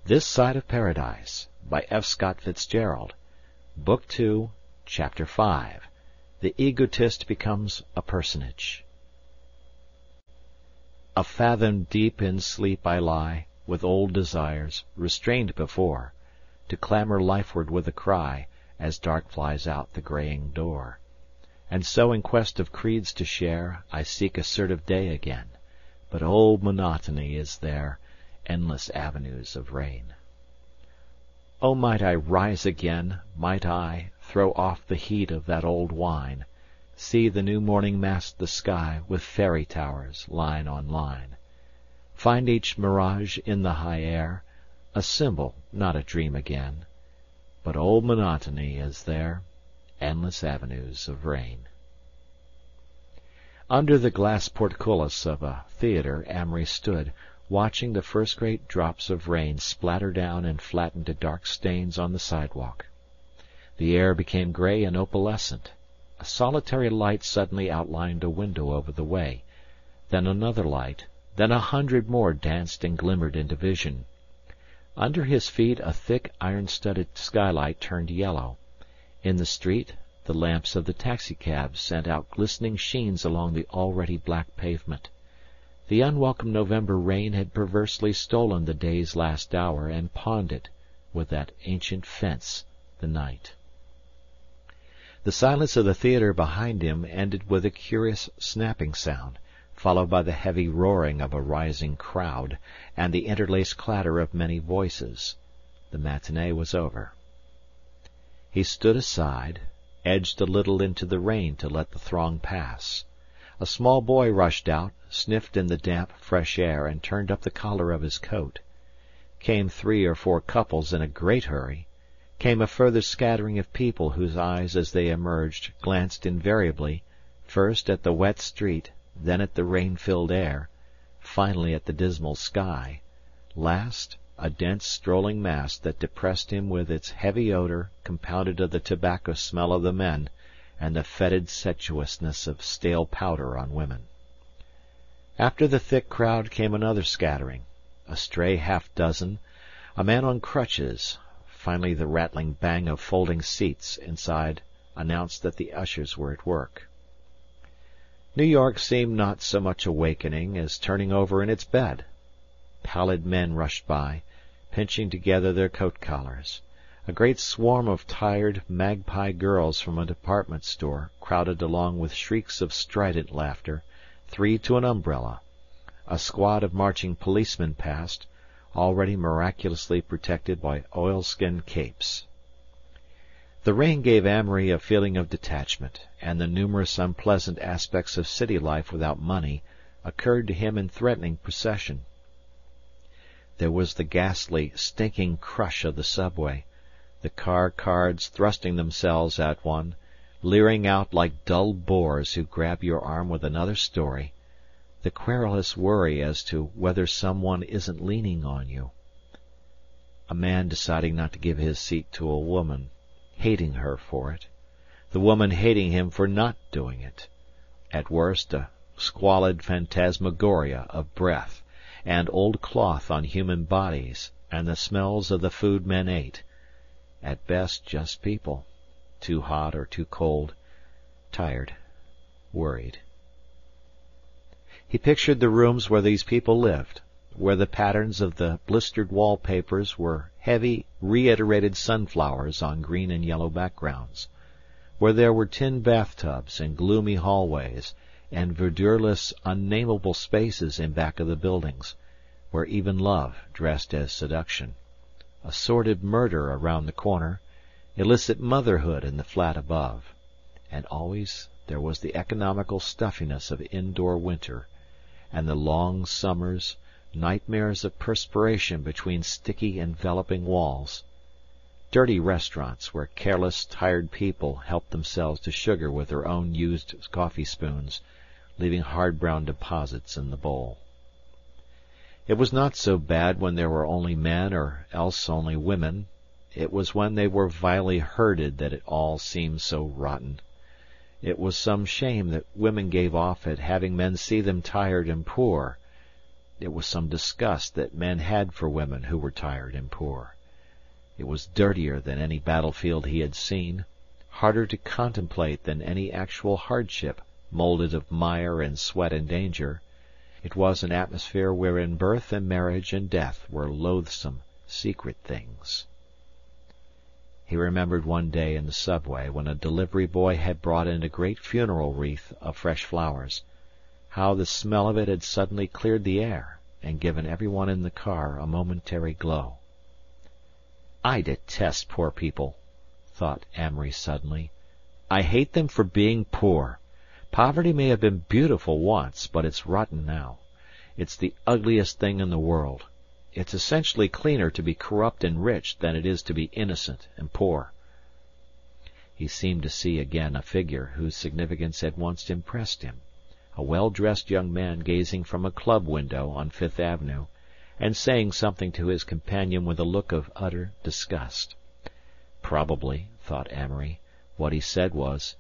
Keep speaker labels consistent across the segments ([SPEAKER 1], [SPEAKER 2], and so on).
[SPEAKER 1] This Side of Paradise, by F. Scott Fitzgerald. Book 2, Chapter 5. The Egotist Becomes a Personage. A fathom deep in sleep I lie, with old desires, restrained before, to clamour lifeward with a cry, as dark flies out the greying door. And so in quest of creeds to share, I seek assertive day again, but old monotony is there, endless avenues of rain. Oh, might I rise again, might I, throw off the heat of that old wine, see the new morning mask the sky with fairy towers, line on line, find each mirage in the high air, a symbol, not a dream again, but old monotony is there, endless avenues of rain. Under the glass portcullis of a theatre Amory stood, watching the first great drops of rain splatter down and flatten to dark stains on the sidewalk. The air became grey and opalescent. A solitary light suddenly outlined a window over the way, then another light, then 100 more danced and glimmered into vision. Under his feet a thick iron-studded skylight turned yellow. In the street the lamps of the taxicabs sent out glistening sheens along the already black pavement. The unwelcome November rain had perversely stolen the day's last hour and pawned it, with that ancient fence, the night. The silence of the theatre behind him ended with a curious snapping sound, followed by the heavy roaring of a rising crowd, and the interlaced clatter of many voices. The matinee was over. He stood aside, edged a little into the rain to let the throng pass. A small boy rushed out, sniffed in the damp, fresh air, and turned up the collar of his coat. Came 3 or 4 couples in a great hurry. Came a further scattering of people whose eyes as they emerged glanced invariably, first at the wet street, then at the rain-filled air, finally at the dismal sky, last a dense strolling mass that depressed him with its heavy odour compounded of the tobacco smell of the men and the fetid sensuousness of stale powder on women. After the thick crowd came another scattering, a stray half-dozen, a man on crutches. Finally the rattling bang of folding seats inside announced that the ushers were at work. New York seemed not so much awakening as turning over in its bed. Pallid men rushed by, pinching together their coat collars. A great swarm of tired magpie girls from a department store crowded along with shrieks of strident laughter, 3 to an umbrella. A squad of marching policemen passed, already miraculously protected by oilskin capes. The rain gave Amory a feeling of detachment, and the numerous unpleasant aspects of city life without money occurred to him in threatening procession. There was the ghastly, stinking crush of the subway, the cards thrusting themselves at one, leering out like dull boars who grab your arm with another story, the querulous worry as to whether some one isn't leaning on you. A man deciding not to give his seat to a woman, hating her for it, the woman hating him for not doing it. At worst, a squalid phantasmagoria of breath, and old cloth on human bodies, and the smells of the food men ate. At best, just people, too hot or too cold, tired, worried. He pictured the rooms where these people lived, where the patterns of the blistered wallpapers were heavy, reiterated sunflowers on green and yellow backgrounds, where there were tin bathtubs and gloomy hallways and verdureless, unnamable spaces in back of the buildings, where even love dressed as seduction, a sordid murder around the corner, illicit motherhood in the flat above, and always there was the economical stuffiness of indoor winter, and the long summers, nightmares of perspiration between sticky, enveloping walls. Dirty restaurants where careless, tired people helped themselves to sugar with their own used coffee spoons, leaving hard brown deposits in the bowl. It was not so bad when there were only men or else only women. It was when they were vilely herded that it all seemed so rotten. It was some shame that women gave off at having men see them tired and poor. It was some disgust that men had for women who were tired and poor. It was dirtier than any battlefield he had seen, harder to contemplate than any actual hardship moulded of mire and sweat and danger. It was an atmosphere wherein birth and marriage and death were loathsome, secret things. He remembered one day in the subway when a delivery boy had brought in a great funeral wreath of fresh flowers, how the smell of it had suddenly cleared the air and given everyone in the car a momentary glow. I detest poor people, thought Amory suddenly. I hate them for being poor. Poverty may have been beautiful once, but it's rotten now. It's the ugliest thing in the world. It's essentially cleaner to be corrupt and rich than it is to be innocent and poor. He seemed to see again a figure whose significance had once impressed him, a well-dressed young man gazing from a club window on Fifth Avenue, and saying something to his companion with a look of utter disgust. Probably, thought Amory, what he said was,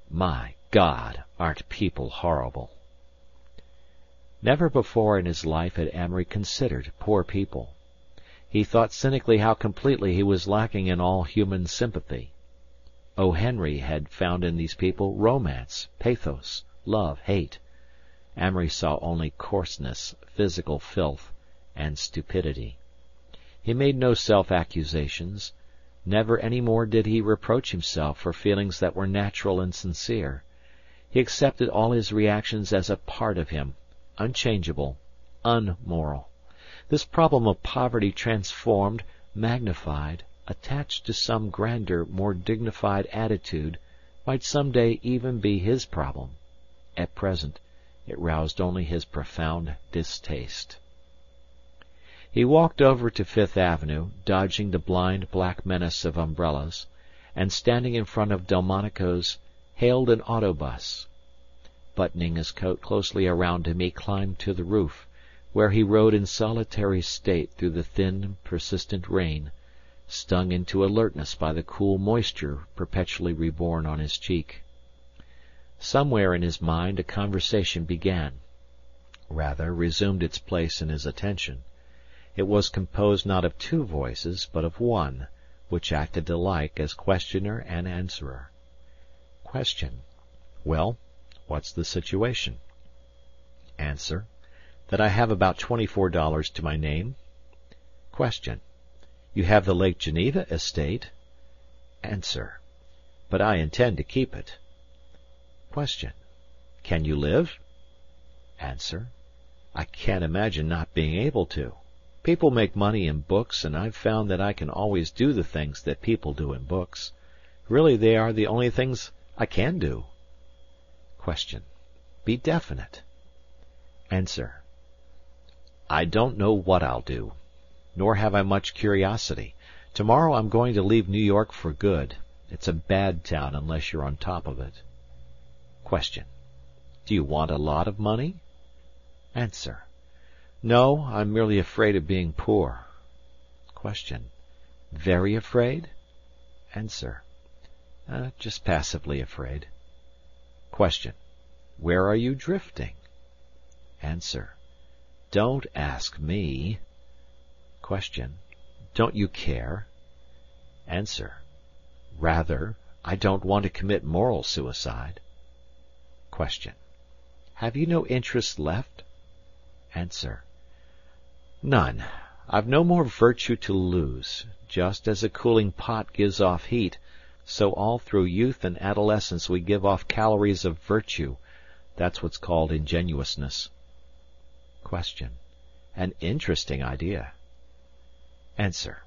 [SPEAKER 1] "My God, aren't people horrible?" Never before in his life had Amory considered poor people. He thought cynically how completely he was lacking in all human sympathy. O. Henry had found in these people romance, pathos, love, hate. Amory saw only coarseness, physical filth, and stupidity. He made no self-accusations. Never any more did he reproach himself for feelings that were natural and sincere. He accepted all his reactions as a part of him, unchangeable, unmoral. This problem of poverty transformed, magnified, attached to some grander, more dignified attitude, might some day even be his problem. At present, it roused only his profound distaste. He walked over to Fifth Avenue, dodging the blind black menace of umbrellas, and standing in front of Delmonico's, hailed an auto bus. Buttoning his coat closely around him, he climbed to the roof, where he rode in solitary state through the thin, persistent rain, stung into alertness by the cool moisture perpetually reborn on his cheek. Somewhere in his mind a conversation began, rather resumed its place in his attention. It was composed not of two voices, but of one, which acted alike as questioner and answerer. Question: Well, what's the situation? Answer: That I have about $24 to my name. Question: You have the Lake Geneva estate? Answer: But I intend to keep it. Question: Can you live? Answer: I can't imagine not being able to. People make money in books, and I've found that I can always do the things that people do in books. Really, they are the only things I can do. Question: Be definite. Answer: I don't know what I'll do, nor have I much curiosity. Tomorrow I'm going to leave New York for good. It's a bad town unless you're on top of it. Question: Do you want a lot of money? Answer: No, I'm merely afraid of being poor. Question: Very afraid? Answer: Just passively afraid. Question: Where are you drifting? Answer: Don't ask me. Question: Don't you care? Answer: Rather. I don't want to commit moral suicide. Question: Have you no interest left? Answer: None. I've no more virtue to lose. Just as a cooling pot gives off heat, so all through youth and adolescence we give off calories of virtue. That's what's called ingenuousness. Question: An interesting idea. Answer: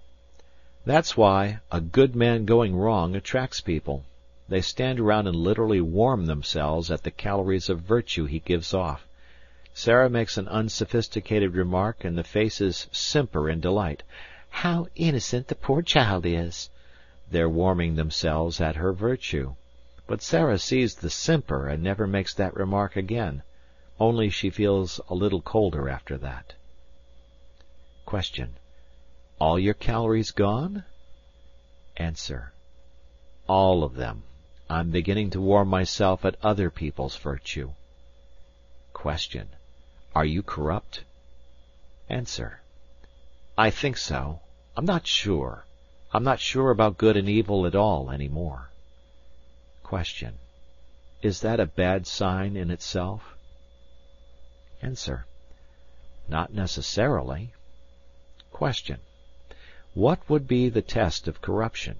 [SPEAKER 1] That's why a good man going wrong attracts people. They stand around and literally warm themselves at the calories of virtue he gives off. Sarah makes an unsophisticated remark, and the faces simper in delight. How innocent the poor child is! They're warming themselves at her virtue. But Sarah sees the simper and never makes that remark again. Only she feels a little colder after that. Question: All your calories gone? Answer: All of them. I'm beginning to warm myself at other people's virtue. Question: Are you corrupt? Answer: I think so. I'm not sure. I'm not sure about good and evil at all any more. Question: Is that a bad sign in itself? Answer: Not necessarily. Question: What would be the test of corruption?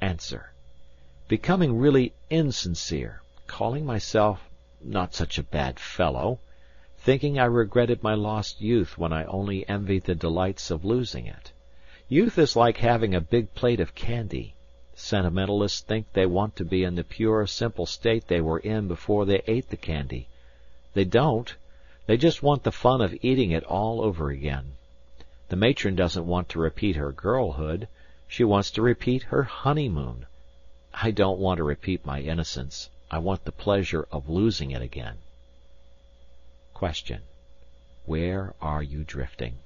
[SPEAKER 1] Answer: Becoming really insincere, calling myself not such a bad fellow, thinking I regretted my lost youth when I only envied the delights of losing it. Youth is like having a big plate of candy. Sentimentalists think they want to be in the pure, simple state they were in before they ate the candy. They don't. They just want the fun of eating it all over again. The matron doesn't want to repeat her girlhood. She wants to repeat her honeymoon. I don't want to repeat my innocence. I want the pleasure of losing it again. Question: Where are you drifting?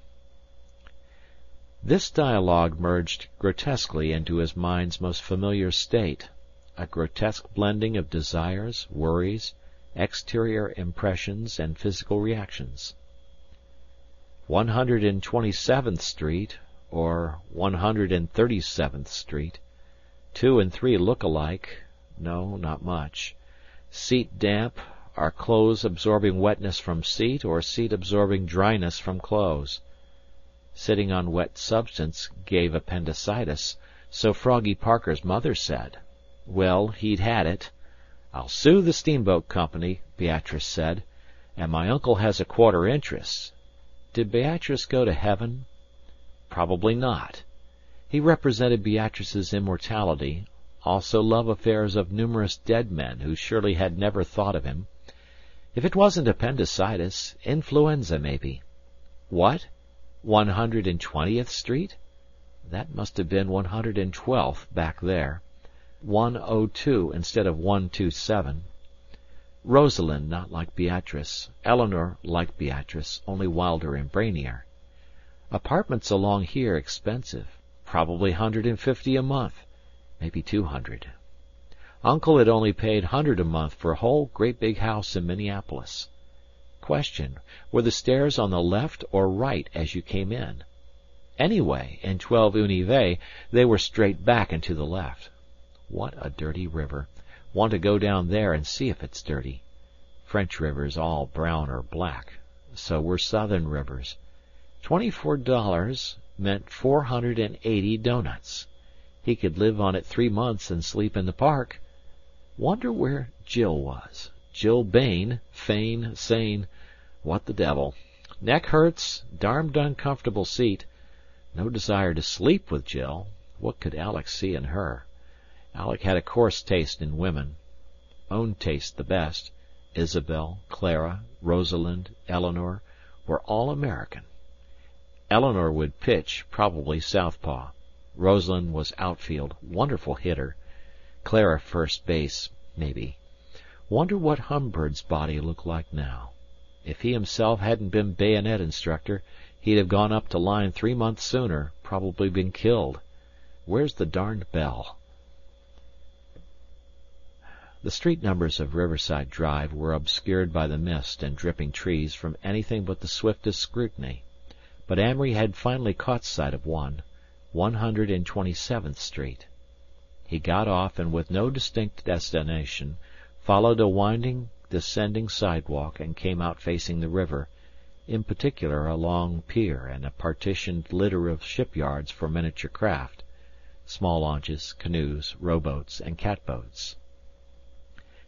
[SPEAKER 1] This dialogue merged grotesquely into his mind's most familiar state, a grotesque blending of desires, worries, exterior impressions, and physical reactions. 127th Street, or 137th Street. 2 and 3 look alike. No, not much. Seat damp. Are clothes absorbing wetness from seat, or seat absorbing dryness from clothes? Sitting on wet substance gave appendicitis, so Froggy Parker's mother said. Well, he'd had it. I'll sue the steamboat company, Beatrice said, and my uncle has a quarter interest. Did Beatrice go to heaven? Probably not. He represented Beatrice's immortality, also love affairs of numerous dead men who surely had never thought of him. If it wasn't appendicitis, influenza maybe. What? 120th Street? That must have been 112th back there. 102 instead of 127. Rosalind not like Beatrice. Eleanor like Beatrice, only wilder and brainier. Apartments along here expensive. Probably 150 a month. Maybe 200. Uncle had only paid 100 a month for a whole great big house in Minneapolis. Question: Were the stairs on the left or right as you came in? Anyway, in 12 Unive they were straight back and to the left. What a dirty river. Want to go down there and see if it's dirty. French rivers all brown or black. So were Southern rivers. $24 meant 480 doughnuts. He could live on it 3 months and sleep in the park. Wonder where Jill was. Jill Bain, Fane, Sane. What the devil. Neck hurts, darned uncomfortable seat. No desire to sleep with Jill. What could Alec see in her? Alec had a coarse taste in women. Own taste the best. Isabel, Clara, Rosalind, Eleanor were all American. Eleanor would pitch, probably southpaw. Rosalind was outfield, wonderful hitter. Clara first base, maybe. Wonder what Humbird's body looked like now. If he himself hadn't been bayonet instructor, he'd have gone up to line 3 months sooner, probably been killed. Where's the darned bell? The street numbers of Riverside Drive were obscured by the mist and dripping trees from anything but the swiftest scrutiny. But Amory had finally caught sight of one, 127th Street. He got off and with no distinct destination, followed a winding, descending sidewalk and came out facing the river, in particular a long pier and a partitioned litter of shipyards for miniature craft, small launches, canoes, rowboats, and catboats.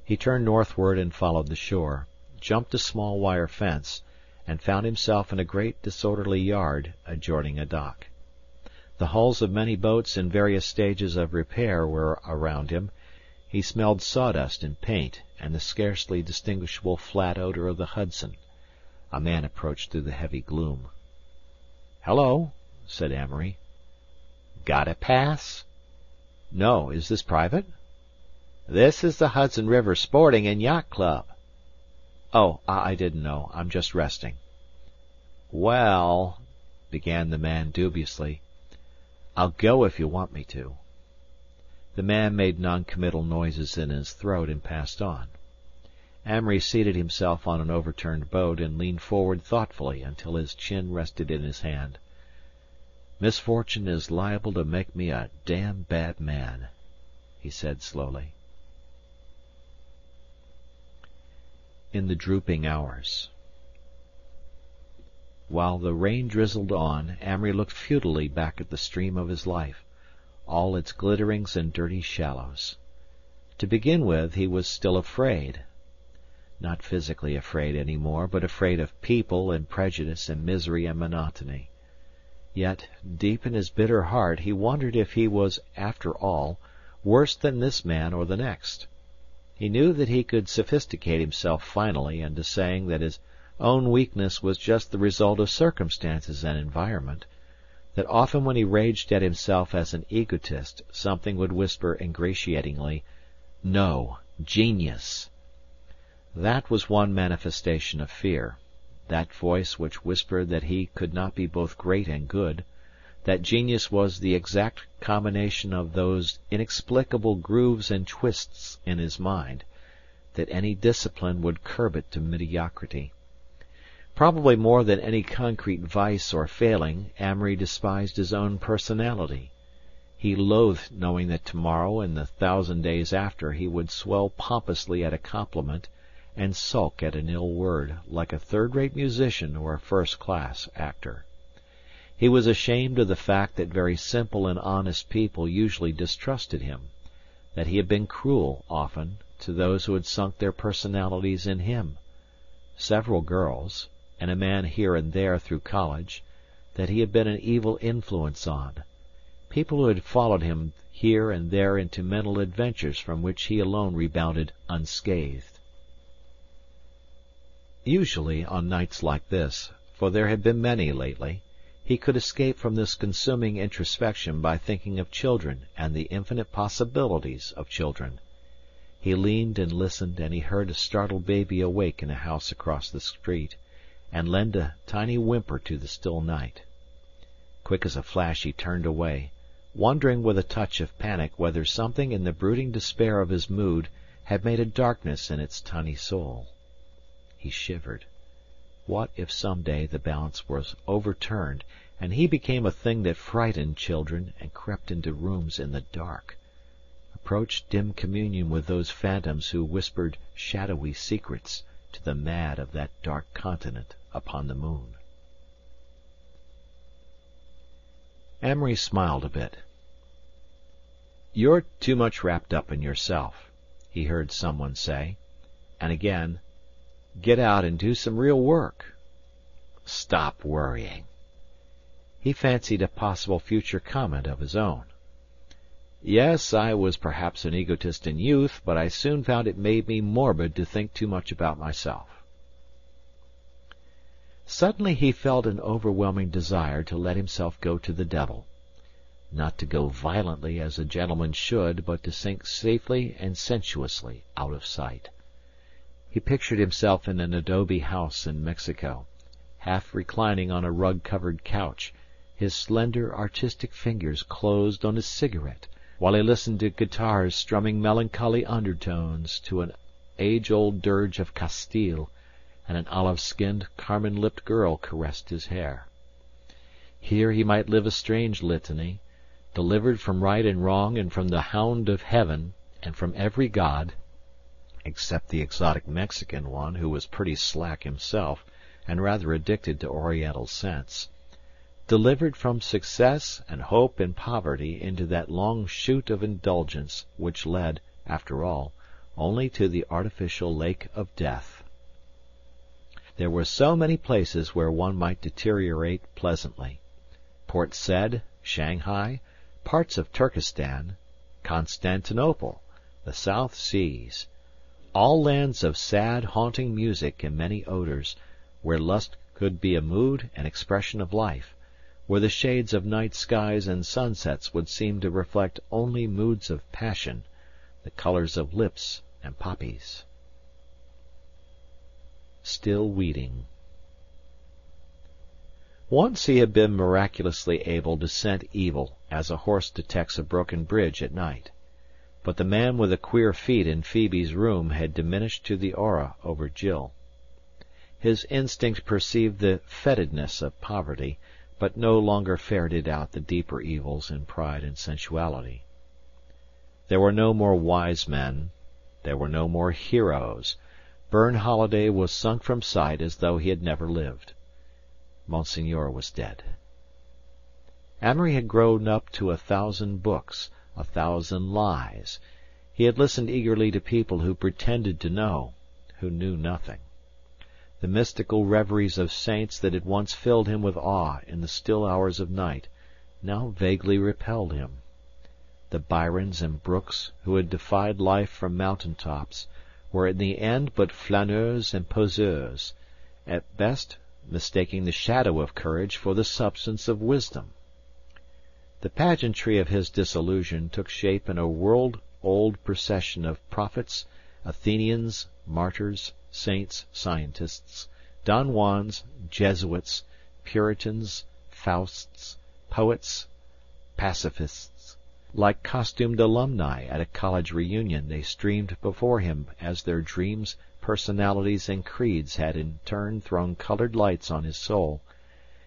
[SPEAKER 1] He turned northward and followed the shore, jumped a small wire fence, and found himself in a great disorderly yard adjoining a dock. The hulls of many boats in various stages of repair were around him. He smelled sawdust and paint and the scarcely distinguishable flat odor of the Hudson. A man approached through the heavy gloom. "Hello," said Amory. "Got a pass?" "No. Is this private?" "This is the Hudson River Sporting and Yacht Club." "Oh, I didn't know. I'm just resting." "Well," began the man dubiously, "I'll go if you want me to." The man made non-committal noises in his throat and passed on. Amory seated himself on an overturned boat and leaned forward thoughtfully until his chin rested in his hand. "Misfortune is liable to make me a damn bad man," he said slowly. In the drooping hours. While the rain drizzled on, Amory looked futilely back at the stream of his life, all its glitterings and dirty shallows. To begin with, he was still afraid. Not physically afraid any more, but afraid of people and prejudice and misery and monotony. Yet, deep in his bitter heart, he wondered if he was, after all, worse than this man or the next. He knew that he could sophisticate himself finally into saying that his own weakness was just the result of circumstances and environment, that often when he raged at himself as an egotist something would whisper ingratiatingly, "No, genius!" That was one manifestation of fear, that voice which whispered that he could not be both great and good, that genius was the exact combination of those inexplicable grooves and twists in his mind, that any discipline would curb it to mediocrity. Probably more than any concrete vice or failing, Amory despised his own personality. He loathed knowing that tomorrow and the 1,000 days after he would swell pompously at a compliment and sulk at an ill word, like a third-rate musician or a first-class actor. He was ashamed of the fact that very simple and honest people usually distrusted him, that he had been cruel, often, to those who had sunk their personalities in him. Several girls, and a man here and there through college, that he had been an evil influence on. People who had followed him here and there into mental adventures from which he alone rebounded unscathed. Usually, on nights like this, for there had been many lately, he could escape from this consuming introspection by thinking of children and the infinite possibilities of children. He leaned and listened, and he heard a startled baby awake in a house across the street, and lend a tiny whimper to the still night. Quick as a flash he turned away, wondering with a touch of panic whether something in the brooding despair of his mood had made a darkness in its tiny soul. He shivered. What if some day the balance was overturned, and he became a thing that frightened children and crept into rooms in the dark, approached dim communion with those phantoms who whispered shadowy secrets to the mad of that dark continent upon the moon? Amory smiled a bit. "You're too much wrapped up in yourself," he heard someone say, and again, "Get out and do some real work." "Stop worrying." He fancied a possible future comment of his own. "Yes, I was perhaps an egotist in youth, but I soon found it made me morbid to think too much about myself." Suddenly he felt an overwhelming desire to let himself go to the devil. Not to go violently as a gentleman should, but to sink safely and sensuously out of sight. He pictured himself in an adobe house in Mexico, half reclining on a rug-covered couch, his slender, artistic fingers closed on his cigarette, while he listened to guitars strumming melancholy undertones to an age-old dirge of Castile, and an olive-skinned, carmine-lipped girl caressed his hair. Here he might live a strange litany, delivered from right and wrong and from the hound of heaven, and from every god, except the exotic Mexican one who was pretty slack himself and rather addicted to Oriental scents, delivered from success and hope and poverty into that long chute of indulgence which led, after all, only to the artificial lake of death. There were so many places where one might deteriorate pleasantly. Port Said, Shanghai, parts of Turkestan, Constantinople, the South Seas, all lands of sad, haunting music and many odors, where lust could be a mood and expression of life, where the shades of night skies and sunsets would seem to reflect only moods of passion, the colors of lips and poppies. Still weeding. Once he had been miraculously able to scent evil as a horse detects a broken bridge at night. but the man with the queer feet in Phoebe's room had diminished to the aura over Jill. His instinct perceived the fetidness of poverty, but no longer ferreted out the deeper evils in pride and sensuality. There were no more wise men, there were no more heroes. Burne Holiday was sunk from sight as though he had never lived. Monseigneur was dead. Amory had grown up to 1,000 books, 1,000 lies. He had listened eagerly to people who pretended to know, who knew nothing. The mystical reveries of saints that had once filled him with awe in the still hours of night now vaguely repelled him. The Byrons and Brookes who had defied life from mountain tops were in the end but flâneurs and poseurs, at best mistaking the shadow of courage for the substance of wisdom. The pageantry of his disillusion took shape in a world-old procession of prophets, Athenians, martyrs, saints, scientists, Don Juans, Jesuits, Puritans, Fausts, poets, pacifists. Like costumed alumni at a college reunion, they streamed before him as their dreams, personalities, and creeds had in turn thrown colored lights on his soul.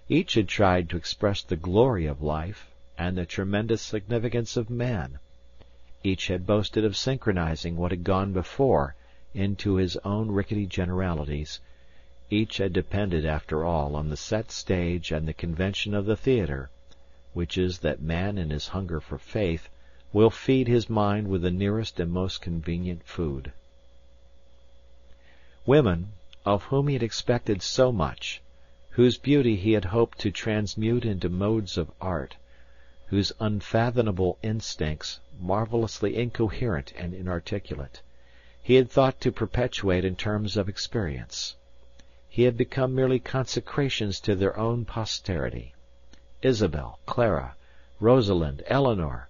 [SPEAKER 1] Each had tried to express the glory of life and the tremendous significance of man. Each had boasted of synchronizing what had gone before into his own rickety generalities. Each had depended, after all, on the set stage and the convention of the theatre, which is that man in his hunger for faith will feed his mind with the nearest and most convenient food. Women, of whom he had expected so much, whose beauty he had hoped to transmute into modes of art, whose unfathomable instincts, marvellously incoherent and inarticulate, he had thought to perpetuate in terms of experience. He had become merely consecrations to their own posterity. Isabel, Clara, Rosalind, Eleanor,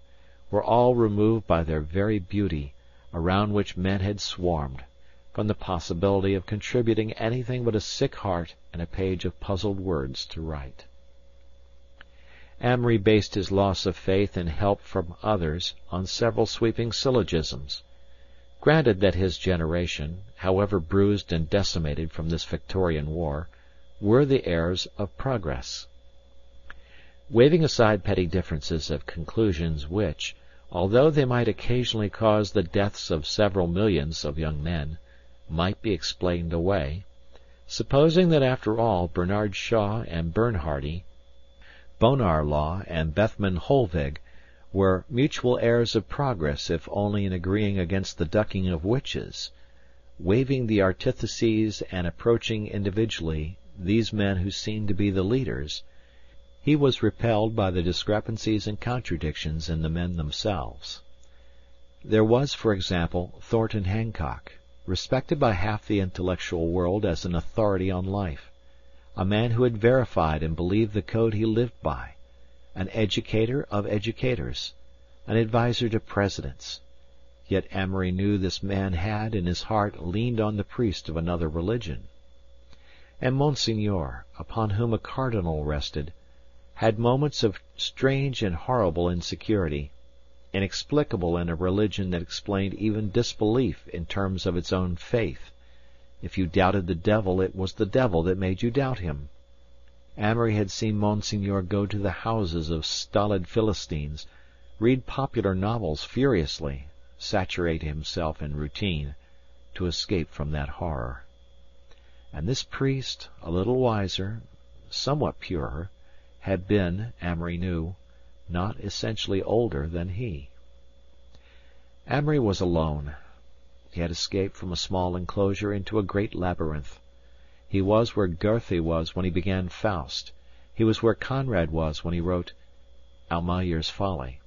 [SPEAKER 1] were all removed by their very beauty, around which men had swarmed, from the possibility of contributing anything but a sick heart and a page of puzzled words to write. Amory based his loss of faith in help from others on several sweeping syllogisms. Granted that his generation, however bruised and decimated from this Victorian war, were the heirs of progress. Waving aside petty differences of conclusions which, although they might occasionally cause the deaths of several millions of young men, might be explained away, supposing that after all Bernard Shaw and Bernhardy, Bonar Law and Bethmann Hollweg were mutual heirs of progress if only in agreeing against the ducking of witches, waiving the antitheses and approaching individually these men who seemed to be the leaders, he was repelled by the discrepancies and contradictions in the men themselves. There was, for example, Thornton Hancock, respected by half the intellectual world as an authority on life, a man who had verified and believed the code he lived by, an educator of educators, an adviser to presidents. Yet Amory knew this man had, in his heart, leaned on the priest of another religion. And Monseigneur, upon whom a cardinal rested, had moments of strange and horrible insecurity, inexplicable in a religion that explained even disbelief in terms of its own faith. If you doubted the devil, it was the devil that made you doubt him. Amory had seen Monseigneur go to the houses of stolid Philistines, read popular novels furiously, saturate himself in routine, to escape from that horror. And this priest, a little wiser, somewhat purer, had been, Amory knew, not essentially older than he. Amory was alone. He had escaped from a small enclosure into a great labyrinth. He was where Goethe was when he began Faust. He was where Conrad was when he wrote Almayer's Folly.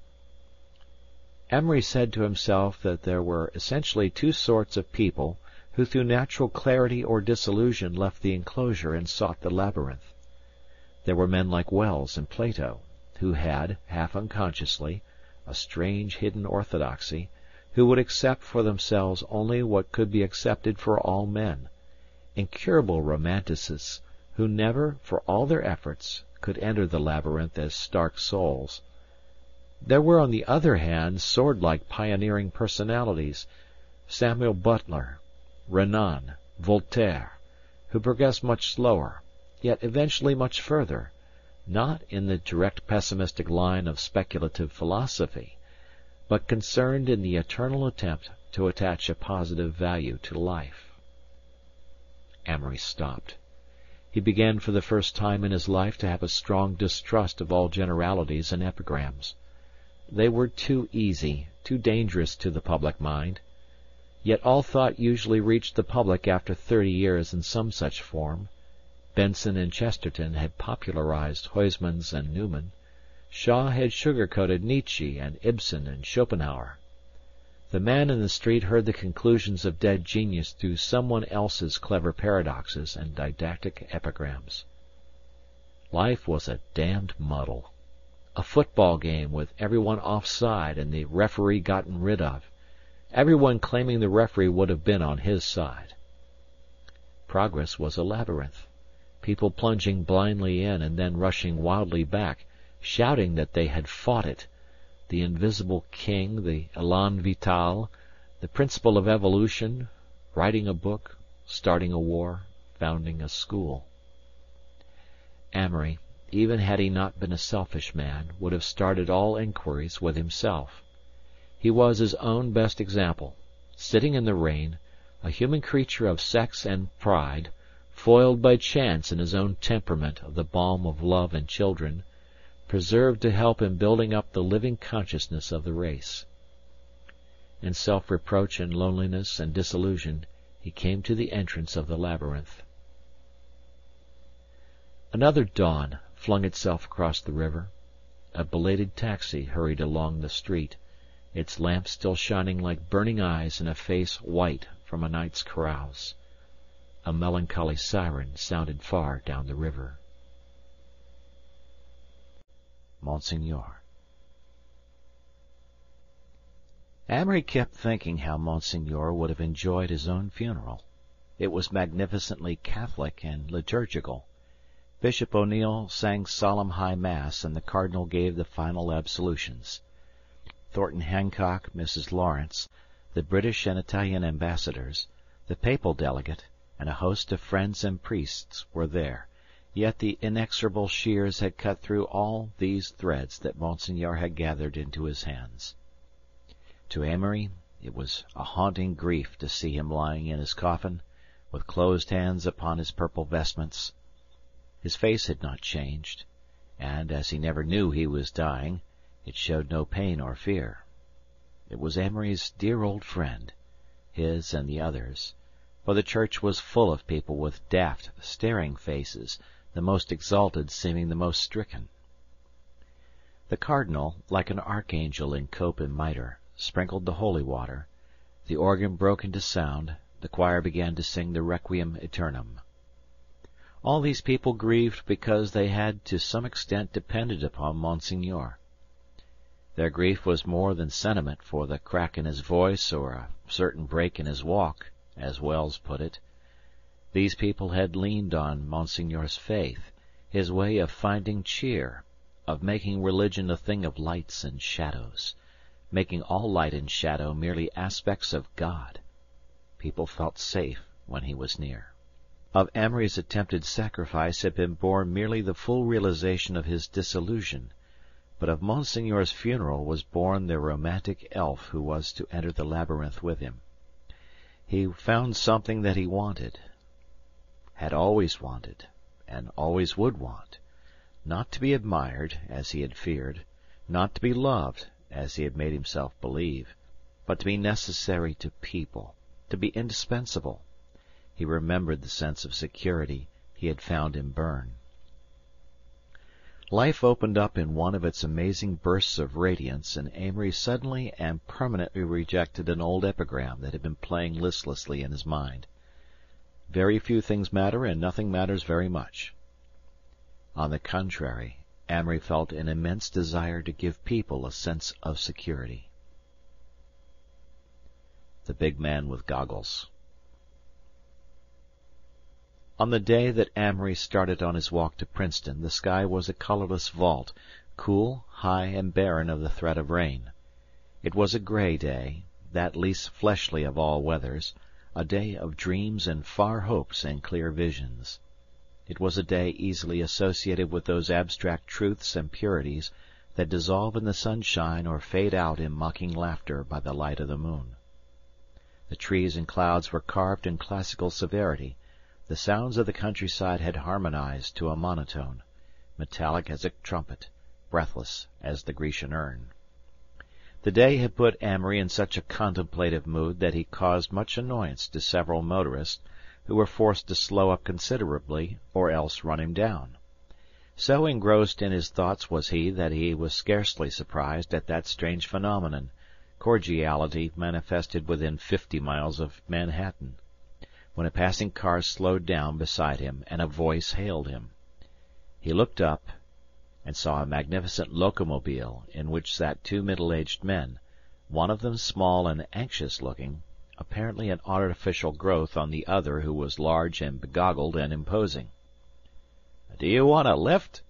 [SPEAKER 1] Amory said to himself that there were essentially two sorts of people who through natural clarity or disillusion left the enclosure and sought the labyrinth. There were men like Wells and Plato, who had, half unconsciously, a strange hidden orthodoxy, who would accept for themselves only what could be accepted for all men, incurable romanticists who never, for all their efforts, could enter the labyrinth as stark souls. There were, on the other hand, sword-like pioneering personalities, Samuel Butler, Renan, Voltaire, who progressed much slower, yet eventually much further, not in the direct pessimistic line of speculative philosophy, but concerned in the eternal attempt to attach a positive value to life. Amory stopped. He began for the first time in his life to have a strong distrust of all generalities and epigrams. They were too easy, too dangerous to the public mind. Yet all thought usually reached the public after 30 years in some such form. Benson and Chesterton had popularized Huysmans and Newman. Shaw had sugar-coated Nietzsche and Ibsen and Schopenhauer. The man in the street heard the conclusions of dead genius through someone else's clever paradoxes and didactic epigrams. Life was a damned muddle. A football game with everyone offside and the referee gotten rid of. Everyone claiming the referee would have been on his side. Progress was a labyrinth. People plunging blindly in and then rushing wildly back, shouting that they had fought it. The invisible king, the élan vital, the principle of evolution, writing a book, starting a war, founding a school. Amory, even had he not been a selfish man, would have started all inquiries with himself. He was his own best example, sitting in the rain, a human creature of sex and pride, foiled by chance in his own temperament of the balm of love and children, preserved to help in building up the living consciousness of the race. In self-reproach and loneliness and disillusion, he came to the entrance of the labyrinth. Another dawn flung itself across the river. A belated taxi hurried along the street, its lamp still shining like burning eyes in a face white from a night's carouse. A melancholy siren sounded far down the river. Monseigneur. Amory kept thinking how Monseigneur would have enjoyed his own funeral. It was magnificently Catholic and liturgical. Bishop O'Neill sang solemn high mass, and the cardinal gave the final absolutions. Thornton Hancock, Mrs. Lawrence, the British and Italian ambassadors, the papal delegate, and a host of friends and priests were there. Yet the inexorable shears had cut through all these threads that Monseigneur had gathered into his hands. To Amory, it was a haunting grief to see him lying in his coffin, with closed hands upon his purple vestments. His face had not changed, and, as he never knew he was dying, it showed no pain or fear. It was Amory's dear old friend, his and the others', for the church was full of people with daft, staring faces, the most exalted seeming the most stricken. The cardinal, like an archangel in cope and mitre, sprinkled the holy water, the organ broke into sound, the choir began to sing the Requiem Aeternam. All these people grieved because they had to some extent depended upon Monseigneur. Their grief was more than sentiment for the crack in his voice or a certain break in his walk, as Wells put it. These people had leaned on Monsigneur's faith, his way of finding cheer, of making religion a thing of lights and shadows, making all light and shadow merely aspects of God. People felt safe when he was near. Of Amory's attempted sacrifice had been born merely the full realization of his disillusion, but of Monsigneur's funeral was born the romantic elf who was to enter the labyrinth with him. He found something that he wanted, had always wanted, and always would want, not to be admired, as he had feared, not to be loved, as he had made himself believe, but to be necessary to people, to be indispensable. He remembered the sense of security he had found in Byrne. Life opened up in one of its amazing bursts of radiance, and Amory suddenly and permanently rejected an old epigram that had been playing listlessly in his mind. Very few things matter, and nothing matters very much. On the contrary, Amory felt an immense desire to give people a sense of security. The big man with goggles. On the day that Amory started on his walk to Princeton, the sky was a colorless vault, cool, high, and barren of the threat of rain. It was a grey day, that least fleshly of all weathers, a day of dreams and far hopes and clear visions. It was a day easily associated with those abstract truths and purities that dissolve in the sunshine or fade out in mocking laughter by the light of the moon. The trees and clouds were carved in classical severity, the sounds of the countryside had harmonized to a monotone, metallic as a trumpet, breathless as the Grecian urn. The day had put Amory in such a contemplative mood that he caused much annoyance to several motorists who were forced to slow up considerably or else run him down. So engrossed in his thoughts was he that he was scarcely surprised at that strange phenomenon, cordiality manifested within 50 miles of Manhattan, when a passing car slowed down beside him and a voice hailed him. He looked up and saw a magnificent locomobile in which sat two middle-aged men, one of them small and anxious-looking, apparently an artificial growth on the other who was large and begoggled and imposing. "Do you want a lift?"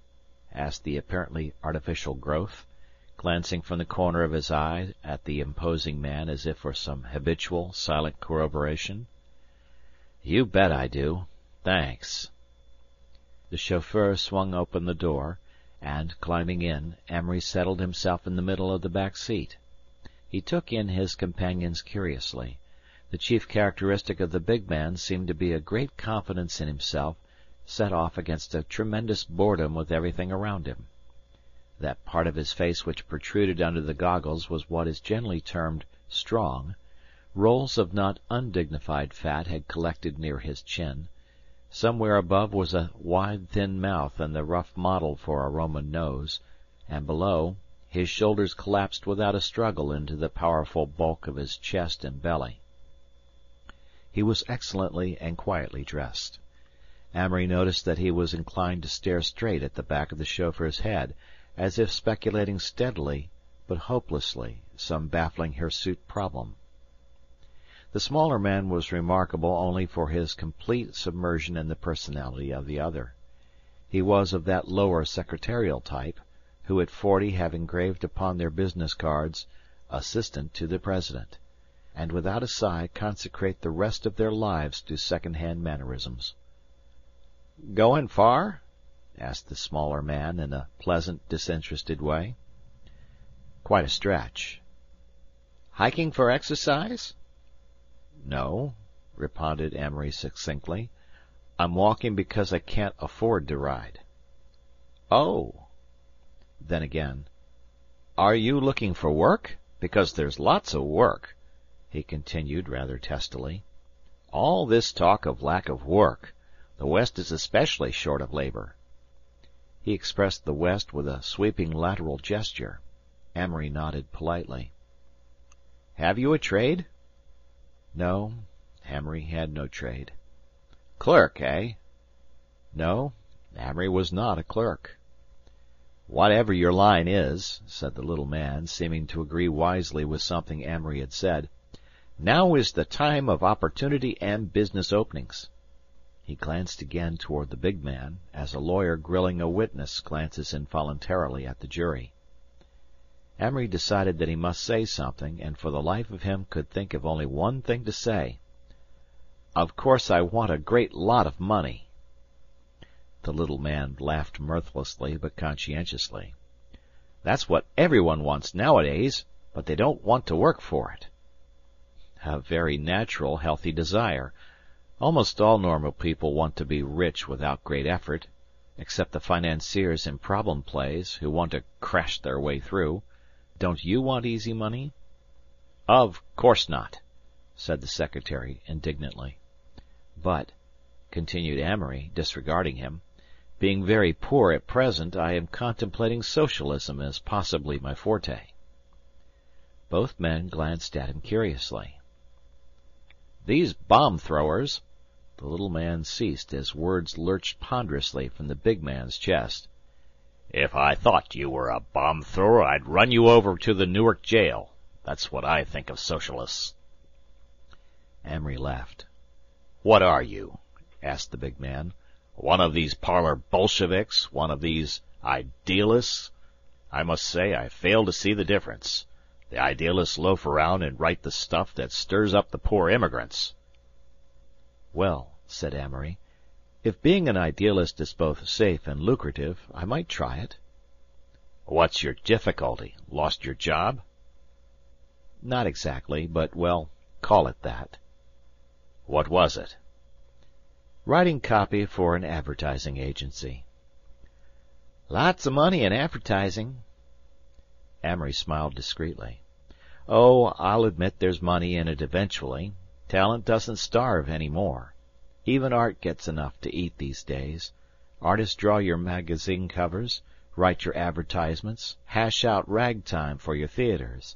[SPEAKER 1] asked the apparently artificial growth, glancing from the corner of his eye at the imposing man as if for some habitual, silent corroboration. "You bet I do. Thanks." The chauffeur swung open the door, and, climbing in, Amory settled himself in the middle of the back seat. He took in his companions curiously. The chief characteristic of the big man seemed to be a great confidence in himself, set off against a tremendous boredom with everything around him. That part of his face which protruded under the goggles was what is generally termed strong. Rolls of not undignified fat had collected near his chin. Somewhere above was a wide, thin mouth and the rough model for a Roman nose, and below, his shoulders collapsed without a struggle into the powerful bulk of his chest and belly. He was excellently and quietly dressed. Amory noticed that he was inclined to stare straight at the back of the chauffeur's head, as if speculating steadily, but hopelessly, some baffling hirsute problem. The smaller man was remarkable only for his complete submersion in the personality of the other. He was of that lower secretarial type, who at 40 have engraved upon their business cards, "Assistant to the President," and without a sigh consecrate the rest of their lives to second-hand mannerisms. "Goin' far?" asked the smaller man in a pleasant, disinterested way. "Quite a stretch." "Hiking for exercise?" "No," responded Amory succinctly. "I'm walking because I can't afford to ride." "Oh." Then again, "Are you looking for work? Because there's lots of work," he continued rather testily. "All this talk of lack of work. The West is especially short of labor." He expressed the West with a sweeping lateral gesture. Amory nodded politely. "Have you a trade?" No, Amory had no trade. "Clerk, eh?" No, Amory was not a clerk. "Whatever your line is," said the little man, seeming to agree wisely with something Amory had said, "now is the time of opportunity and business openings." He glanced again toward the big man, as a lawyer grilling a witness glances involuntarily at the jury. Amory decided that he must say something, and for the life of him could think of only one thing to say. "Of course I want a great lot of money." The little man laughed mirthlessly but conscientiously. "That's what everyone wants nowadays, but they don't want to work for it." A very natural, healthy desire. Almost all normal people want to be rich without great effort, except the financiers in problem plays, who want to crash their way through. Don't you want easy money?" "Of course not," said the secretary indignantly. "But," continued Amory, disregarding him, "being very poor at present, I am contemplating socialism as possibly my forte." Both men glanced at him curiously. "These bomb-throwers—" The little man ceased as words lurched ponderously from the big man's chest. "If I thought you were a bomb-thrower, I'd run you over to the Newark jail. That's what I think of socialists." Amory laughed. "What are you?" asked the big man. "One of these parlor Bolsheviks? One of these idealists?"
[SPEAKER 2] I must say I fail to see the difference. The idealists loaf around and write the stuff that stirs up the poor immigrants."
[SPEAKER 1] "Well," said Amory, "if being an idealist is both safe and lucrative, I might try it."
[SPEAKER 2] "What's your difficulty? Lost your job?"
[SPEAKER 1] "Not exactly, but, well, call it that."
[SPEAKER 2] "What was it?"
[SPEAKER 1] "Writing copy for an advertising agency."
[SPEAKER 3] "Lots of money in advertising."
[SPEAKER 1] Amory smiled discreetly. "Oh, I'll admit there's money in it eventually. Talent doesn't starve any more. Even art gets enough to eat these days. Artists draw your magazine covers, write your advertisements, hash out ragtime for your theaters.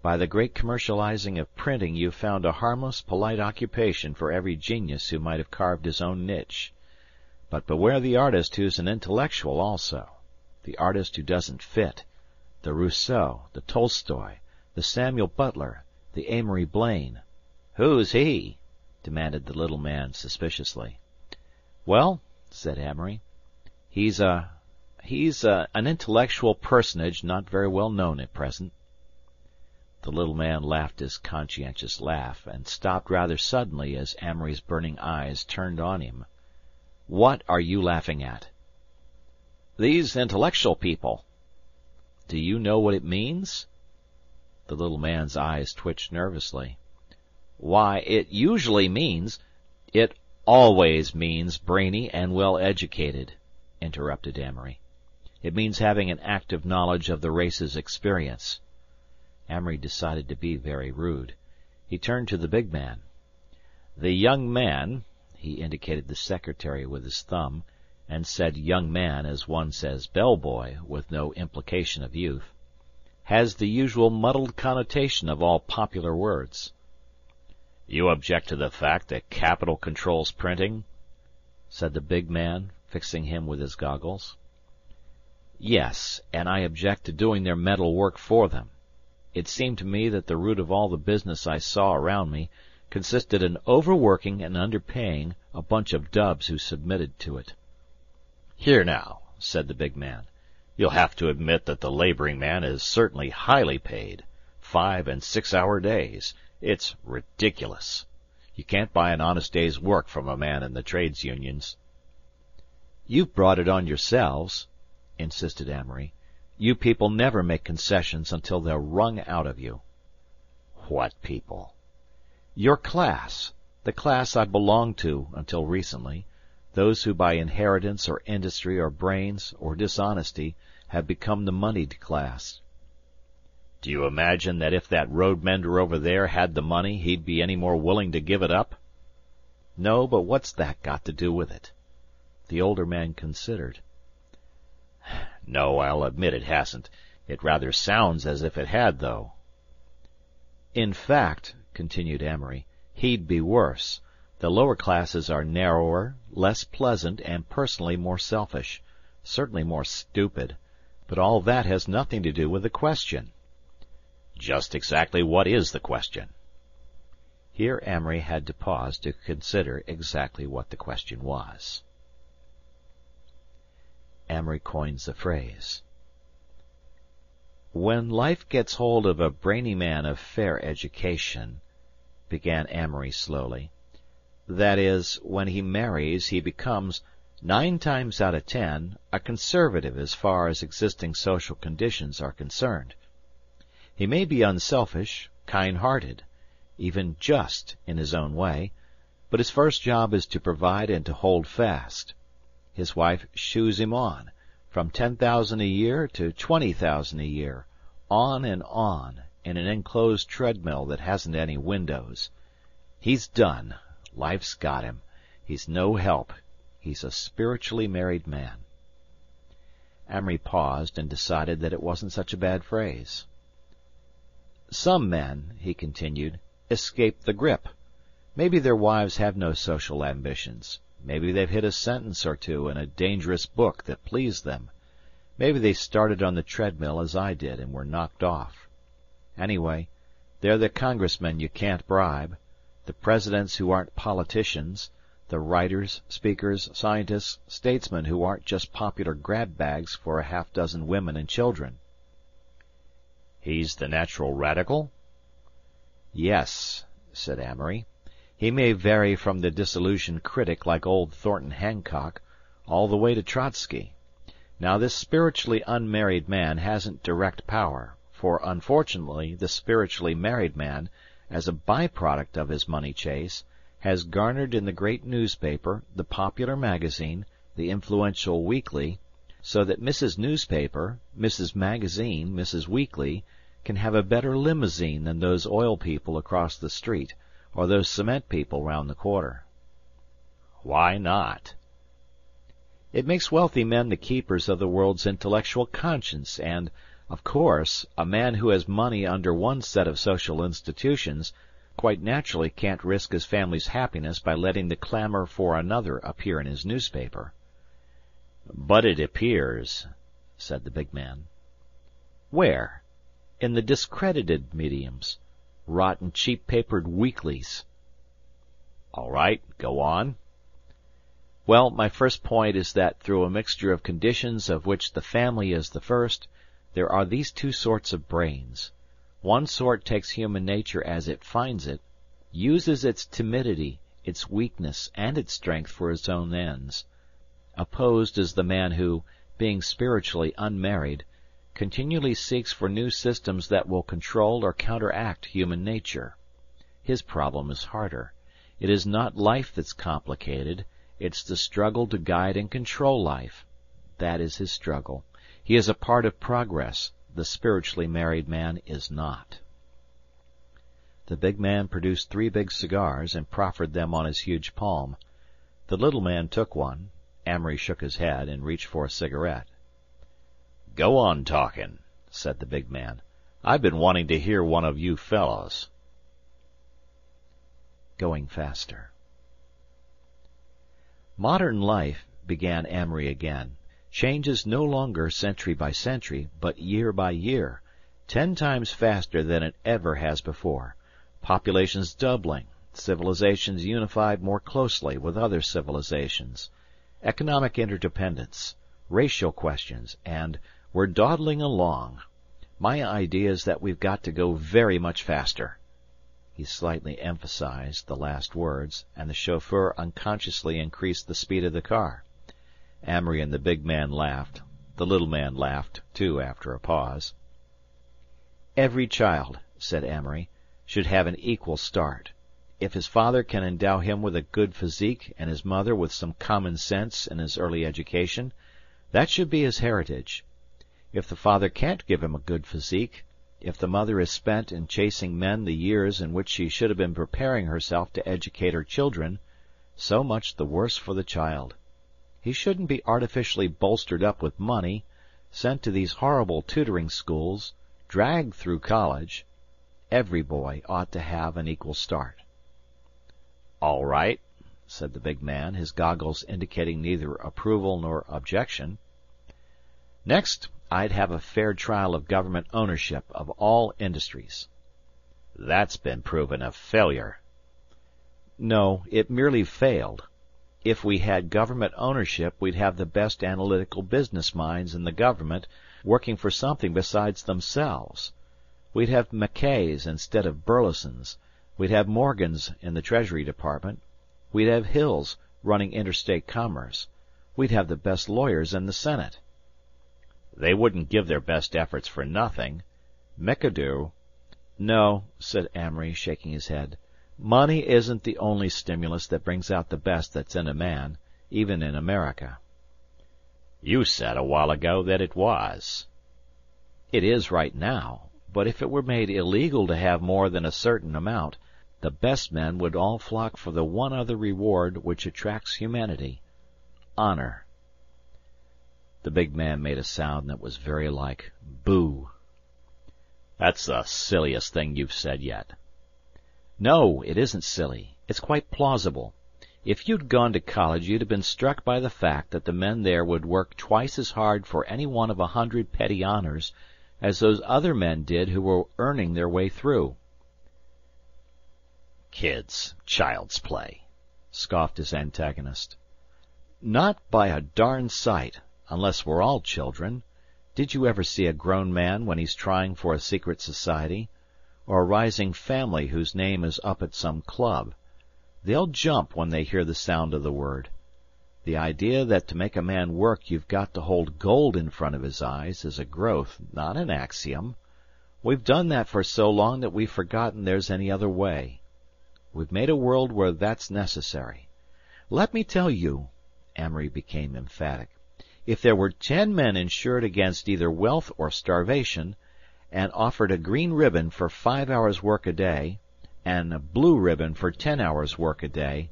[SPEAKER 1] By the great commercializing of printing you've found a harmless, polite occupation for every genius who might have carved his own niche. But beware the artist who's an intellectual also. The artist who doesn't fit. The Rousseau, the Tolstoy, the Samuel Butler, the Amory Blaine."
[SPEAKER 3] "Who's he?"
[SPEAKER 1] demanded the little man suspiciously. "Well," said Amory, he's an intellectual personage not very well known at present." The little man laughed his conscientious laugh, and stopped rather suddenly as Amory's burning eyes turned on him. "What are you laughing at?"
[SPEAKER 3] "These intellectual people."
[SPEAKER 1] "Do you know what it means?" The little man's eyes twitched nervously.
[SPEAKER 3] "Why, it usually means—"
[SPEAKER 1] "It always means brainy and well educated," interrupted Amory. "It means having an active knowledge of the race's experience." Amory decided to be very rude. He turned to the big man. "The young man," he indicated the secretary with his thumb, and said young man as one says bell boy, with no implication of youth, "has the usual muddled connotation of all popular words."
[SPEAKER 2] "You object to the fact that capital controls printing?"
[SPEAKER 1] said the big man, fixing him with his goggles. "Yes, and I object to doing their mental work for them. It seemed to me that the root of all the business I saw around me consisted in overworking and underpaying a bunch of dubs who submitted to it."
[SPEAKER 2] "Here now," said the big man, "you'll have to admit that the laboring man is certainly highly paid. 5- and 6-hour days. It's ridiculous. You can't buy an honest day's work from a man in the trades unions."
[SPEAKER 1] "You've brought it on yourselves," insisted Amory. "You people never make concessions until they're wrung out of you."
[SPEAKER 2] "What people?"
[SPEAKER 1] "Your class. The class I belonged to until recently. Those who by inheritance or industry or brains or dishonesty have become the moneyed class."
[SPEAKER 2] "Do you imagine that if that road mender over there had the money he'd be any more willing to give it up?"
[SPEAKER 1] "No, but what's that got to do with it?" The older man considered.
[SPEAKER 2] "No, I'll admit it hasn't. It rather sounds as if it had, though."
[SPEAKER 1] "In fact," continued Amory, "he'd be worse. The lower classes are narrower, less pleasant, and personally more selfish, certainly more stupid. But all that has nothing to do with the question."
[SPEAKER 2] "Just exactly what is the question?"
[SPEAKER 1] Here Amory had to pause to consider exactly what the question was. Amory coins the phrase. "When life gets hold of a brainy man of fair education," began Amory slowly, "that is, when he marries he becomes, 9 times out of 10, a conservative as far as existing social conditions are concerned. He may be unselfish, kind-hearted, even just in his own way, but his first job is to provide and to hold fast. His wife shoos him on, from 10,000 a year to 20,000 a year, on and on, in an enclosed treadmill that hasn't any windows. He's done. Life's got him. He's no help. He's a spiritually married man." Amory paused and decided that it wasn't such a bad phrase. "Some men," he continued, "escape the grip. Maybe their wives have no social ambitions. Maybe they've hit a sentence or two in a dangerous book that pleased them. Maybe they started on the treadmill as I did and were knocked off. Anyway, they're the congressmen you can't bribe, the presidents who aren't politicians, the writers, speakers, scientists, statesmen who aren't just popular grab bags for a half-dozen women and children.
[SPEAKER 2] He's the natural radical?
[SPEAKER 1] Yes, said Amory. He may vary from the disillusioned critic like old Thornton Hancock, all the way to Trotsky. Now this spiritually unmarried man hasn't direct power, for unfortunately the spiritually married man, as a by-product of his money chase, has garnered in the great newspaper, the popular magazine, the influential weekly, so that Mrs. Newspaper, Mrs. Magazine, Mrs. Weekly, can have a better limousine than those oil people across the street, or those cement people round the corner.
[SPEAKER 2] Why not?
[SPEAKER 1] It makes wealthy men the keepers of the world's intellectual conscience, and, of course, a man who has money under one set of social institutions quite naturally can't risk his family's happiness by letting the clamor for another appear in his newspaper.
[SPEAKER 2] But it appears, said the big man.
[SPEAKER 1] Where? In the discredited mediums. Rotten, cheap-papered weeklies.
[SPEAKER 2] All right, go on.
[SPEAKER 1] Well, my first point is that through a mixture of conditions of which the family is the first, there are these two sorts of brains. One sort takes human nature as it finds it, uses its timidity, its weakness, and its strength for its own ends. Opposed is the man who, being spiritually unmarried, continually seeks for new systems that will control or counteract human nature. His problem is harder. It is not life that's complicated, it's the struggle to guide and control life. That is his struggle. He is a part of progress. The spiritually married man is not. The big man produced 3 big cigars and proffered them on his huge palm. The little man took one. Amory shook his head and reached for a cigarette.
[SPEAKER 2] Go on talking, said the big man. I've been wanting to hear one of you fellows.
[SPEAKER 1] Going faster. Modern life, began Amory again, changes no longer century by century, but year by year, 10 times faster than it ever has before. Populations doubling, civilizations unified more closely with other civilizations, economic interdependence, racial questions, and we're dawdling along. My idea is that we've got to go very much faster. He slightly emphasized the last words, and the chauffeur unconsciously increased the speed of the car. Amory and the big man laughed. The little man laughed, too, after a pause. Every child, said Amory, should have an equal start. If his father can endow him with a good physique and his mother with some common sense in his early education, that should be his heritage. If the father can't give him a good physique, if the mother is spent in chasing men the years in which she should have been preparing herself to educate her children, so much the worse for the child. He shouldn't be artificially bolstered up with money, sent to these horrible tutoring schools, dragged through college. Every boy ought to have an equal start.
[SPEAKER 2] All right, said the big man, his goggles indicating neither approval nor objection.
[SPEAKER 1] Next, I'd have a fair trial of government ownership of all industries.
[SPEAKER 2] That's been proven a failure.
[SPEAKER 1] No, it merely failed. If we had government ownership, we'd have the best analytical business minds in the government working for something besides themselves. We'd have Mackays instead of Burlesons. We'd have Morgans in the Treasury Department. We'd have Hills running interstate commerce. We'd have the best lawyers in the Senate.
[SPEAKER 2] They wouldn't give their best efforts for nothing. McAdoo.
[SPEAKER 1] No, said Amory, shaking his head. Money isn't the only stimulus that brings out the best that's in a man, even in America.
[SPEAKER 2] You said a while ago that it was.
[SPEAKER 1] It is right now, but if it were made illegal to have more than a certain amount, the best men would all flock for the one other reward which attracts humanity: honor. The big man made a sound that was very like boo.
[SPEAKER 2] That's the silliest thing you've said yet.
[SPEAKER 1] No, it isn't silly. It's quite plausible. If you'd gone to college, you'd have been struck by the fact that the men there would work twice as hard for any one of 100 petty honors as those other men did who were earning their way through.
[SPEAKER 2] Kids, child's play,
[SPEAKER 1] scoffed his antagonist. Not by a darn sight, unless we're all children.
[SPEAKER 2] Did you ever see a grown man when he's trying for a secret society? Or a rising family whose name is up at some club? They'll jump when they hear the sound of the word. The idea that to make a man work you've got to hold gold in front of his eyes is a growth, not an axiom. We've done that for so long that we've forgotten there's any other way. We've made a world where that's necessary. Let me tell you," Amory became emphatic, "if there were 10 men insured against either wealth or starvation, and offered a green ribbon for 5 hours' work a day, and a blue ribbon for 10 hours' work a day,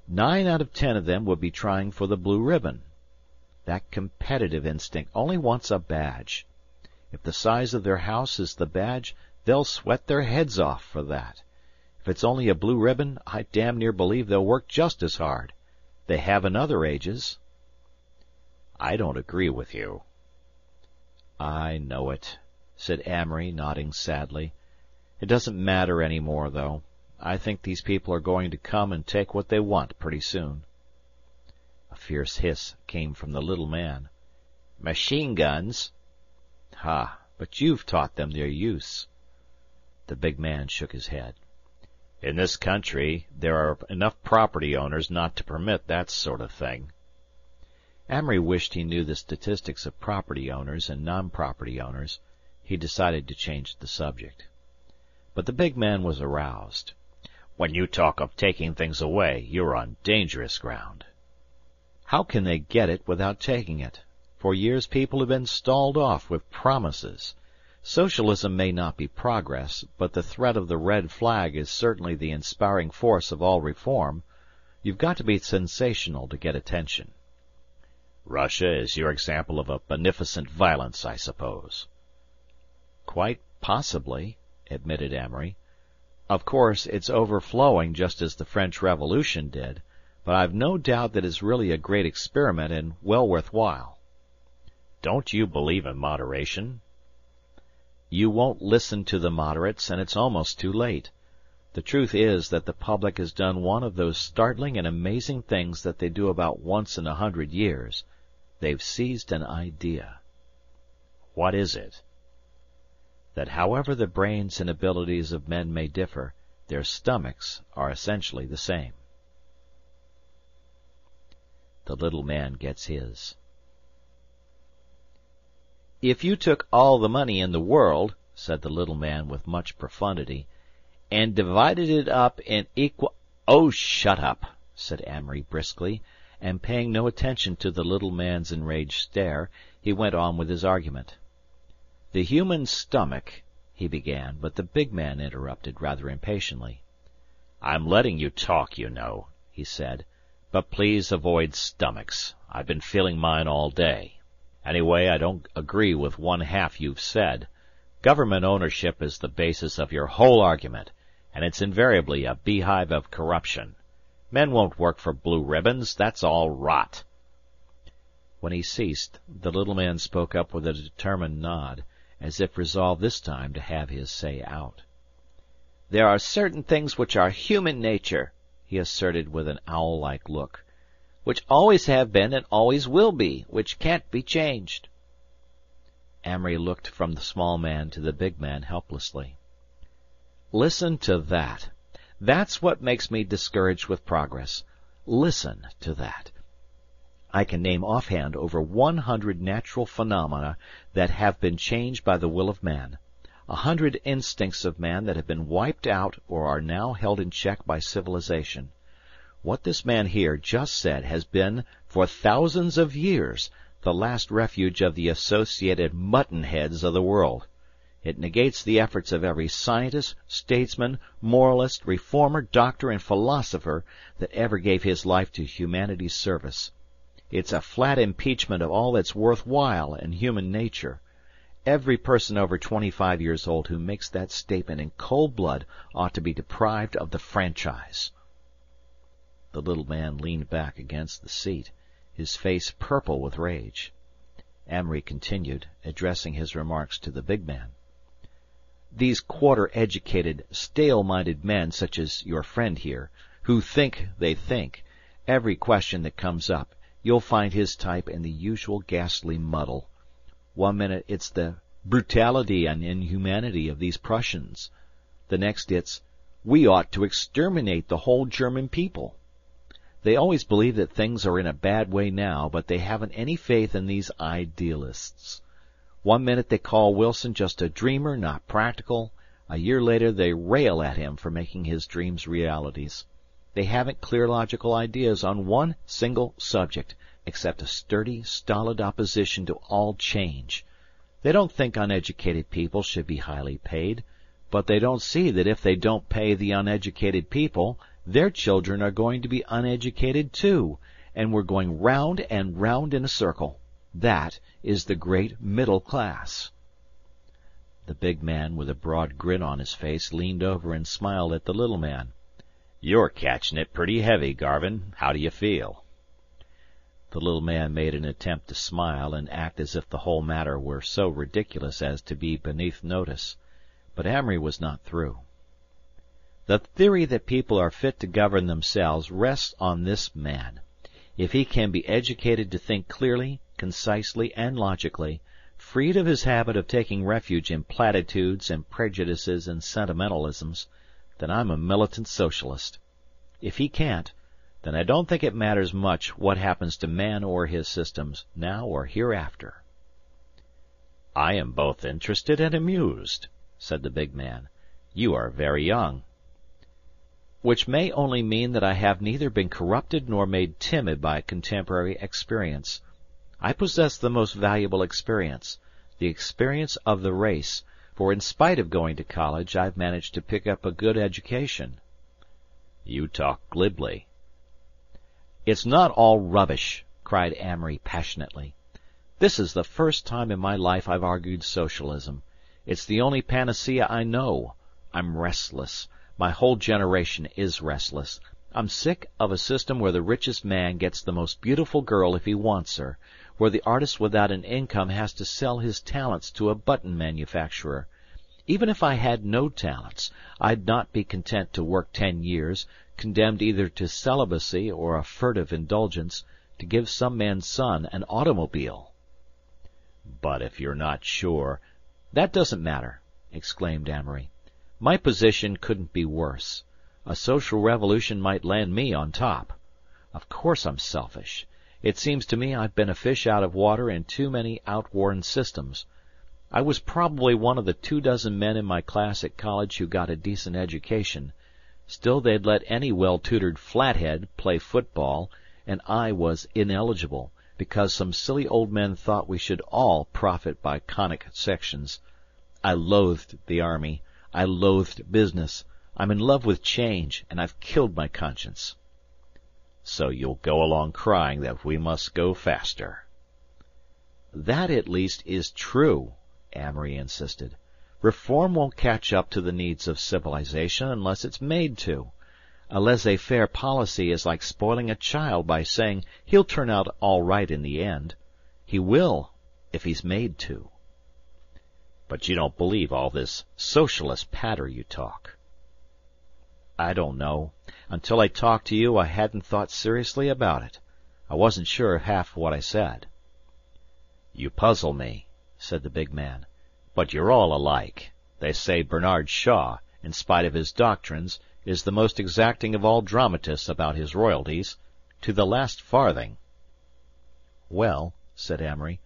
[SPEAKER 2] 9 out of 10 of them would be trying for the blue ribbon. That competitive instinct only wants a badge. If the size of their house is the badge, they'll sweat their heads off for that. If it's only a blue ribbon, I damn near believe they'll work just as hard. They have in other ages." "I don't agree with you." "I know it," said Amory, nodding sadly. "It doesn't matter any more, though. I think these people are going to come and take what they want pretty soon." A fierce hiss came from the little man. "Machine guns?" "Ha, but you've taught them their use." The big man shook his head. "In this country there are enough property owners not to permit that sort of thing." Amory wished he knew the statistics of property owners and non-property owners. He decided to change the subject. But the big man was aroused. "When you talk of taking things away, you're on dangerous ground." "How can they get it without taking it? For years people have been stalled off with promises. Socialism may not be progress, but the threat of the red flag is certainly the inspiring force of all reform. You've got to be sensational to get attention." "Russia is your example of a beneficent violence, I suppose." "Quite possibly," admitted Amory. "Of course, it's overflowing just as the French Revolution did, but I've no doubt that it's really a great experiment and well worth while." "Don't you believe in moderation?" "You won't listen to the moderates, and it's almost too late. The truth is that the public has done one of those startling and amazing things that they do about once in 100 years. They've seized an idea." "What is it?" "That however the brains and abilities of men may differ, their stomachs are essentially the same." The little man gets his. "If you took all the money in the world," said the little man with much profundity, "and divided it up in equal—" "Oh, shut up," said Amory briskly, and paying no attention to the little man's enraged stare, he went on with his argument. "The human stomach—" he began, but the big man interrupted rather impatiently. "I'm letting you talk, you know," he said, "but please avoid stomachs. I've been feeling mine all day. Anyway, I don't agree with one half you've said. Government ownership is the basis of your whole argument, and it's invariably a beehive of corruption. Men won't work for blue ribbons, that's all rot." When he ceased, the little man spoke up with a determined nod, as if resolved this time to have his say out. "There are certain things which are human nature," he asserted with an owl-like look, "which always have been and always will be, which can't be changed." Amory looked from the small man to the big man helplessly. "Listen to that. That's what makes me discouraged with progress. Listen to that. I can name offhand over 100 natural phenomena that have been changed by the will of man, 100 instincts of man that have been wiped out or are now held in check by civilization. What this man here just said has been, for thousands of years, the last refuge of the associated mutton-heads of the world. It negates the efforts of every scientist, statesman, moralist, reformer, doctor, and philosopher that ever gave his life to humanity's service. It's a flat impeachment of all that's worthwhile in human nature. Every person over 25 years old who makes that statement in cold blood ought to be deprived of the franchise." The little man leaned back against the seat, his face purple with rage. Amory continued, addressing his remarks to the big man. "These quarter-educated, stale-minded men such as your friend here, who think they think, every question that comes up, you'll find his type in the usual ghastly muddle.
[SPEAKER 1] One minute it's the brutality and inhumanity of these Prussians. The next it's, we ought to exterminate the whole German people. They always believe that things are in a bad way now, but they haven't any faith in these idealists. One minute they call Wilson just a dreamer, not practical. A year later they rail at him for making his dreams realities. They haven't clear logical ideas on one single subject, except a sturdy, stolid opposition to all change. They don't think uneducated people should be highly paid, but they don't see that if they don't pay the uneducated people, their children are going to be uneducated too, and we're going round and round in a circle. That is the great middle class. The big man, with a broad grin on his face, leaned over and smiled at the little man.
[SPEAKER 2] You're catching it pretty heavy, Garvin. How do you feel?
[SPEAKER 1] The little man made an attempt to smile and act as if the whole matter were so ridiculous as to be beneath notice. But Amory was not through. The theory that people are fit to govern themselves rests on this man. If he can be educated to think clearly, concisely, and logically, freed of his habit of taking refuge in platitudes and prejudices and sentimentalisms, then I'm a militant socialist. If he can't, then I don't think it matters much what happens to man or his systems, now or hereafter.
[SPEAKER 2] I am both interested and amused, said the big man. You are very young.
[SPEAKER 1] Which may only mean that I have neither been corrupted nor made timid by contemporary experience. I possess the most valuable experience, the experience of the race, for in spite of going to college, I've managed to pick up a good education.
[SPEAKER 2] You talk glibly.
[SPEAKER 1] It's not all rubbish, cried Amory passionately. This is the first time in my life I've argued socialism. It's the only panacea I know. I'm restless. My whole generation is restless. I'm sick of a system where the richest man gets the most beautiful girl if he wants her, where the artist without an income has to sell his talents to a button manufacturer. Even if I had no talents, I'd not be content to work 10 years, condemned either to celibacy or a furtive indulgence, to give some man's son an automobile.
[SPEAKER 2] But if you're not sure...
[SPEAKER 1] That doesn't matter, exclaimed Amory. My position couldn't be worse. A social revolution might land me on top. Of course I'm selfish. It seems to me I've been a fish out of water in too many outworn systems. I was probably one of the 24 men in my class at college who got a decent education. Still they'd let any well-tutored flathead play football, and I was ineligible, because some silly old men thought we should all profit by conic sections. I loathed the army. I loathed business. I'm in love with change, and I've killed my conscience.
[SPEAKER 2] So you'll go along crying that we must go faster.
[SPEAKER 1] That at least is true, Amory insisted. Reform won't catch up to the needs of civilization unless it's made to. A laissez-faire policy is like spoiling a child by saying he'll turn out all right in the end. He will, if he's made to.
[SPEAKER 2] But you don't believe all this socialist patter you talk.
[SPEAKER 1] I don't know. Until I talked to you, I hadn't thought seriously about it. I wasn't sure of half what I said.
[SPEAKER 2] You puzzle me, said the big man. But you're all alike. They say Bernard Shaw, in spite of his doctrines, is the most exacting of all dramatists about his royalties, to the last farthing.
[SPEAKER 1] Well, said Amory,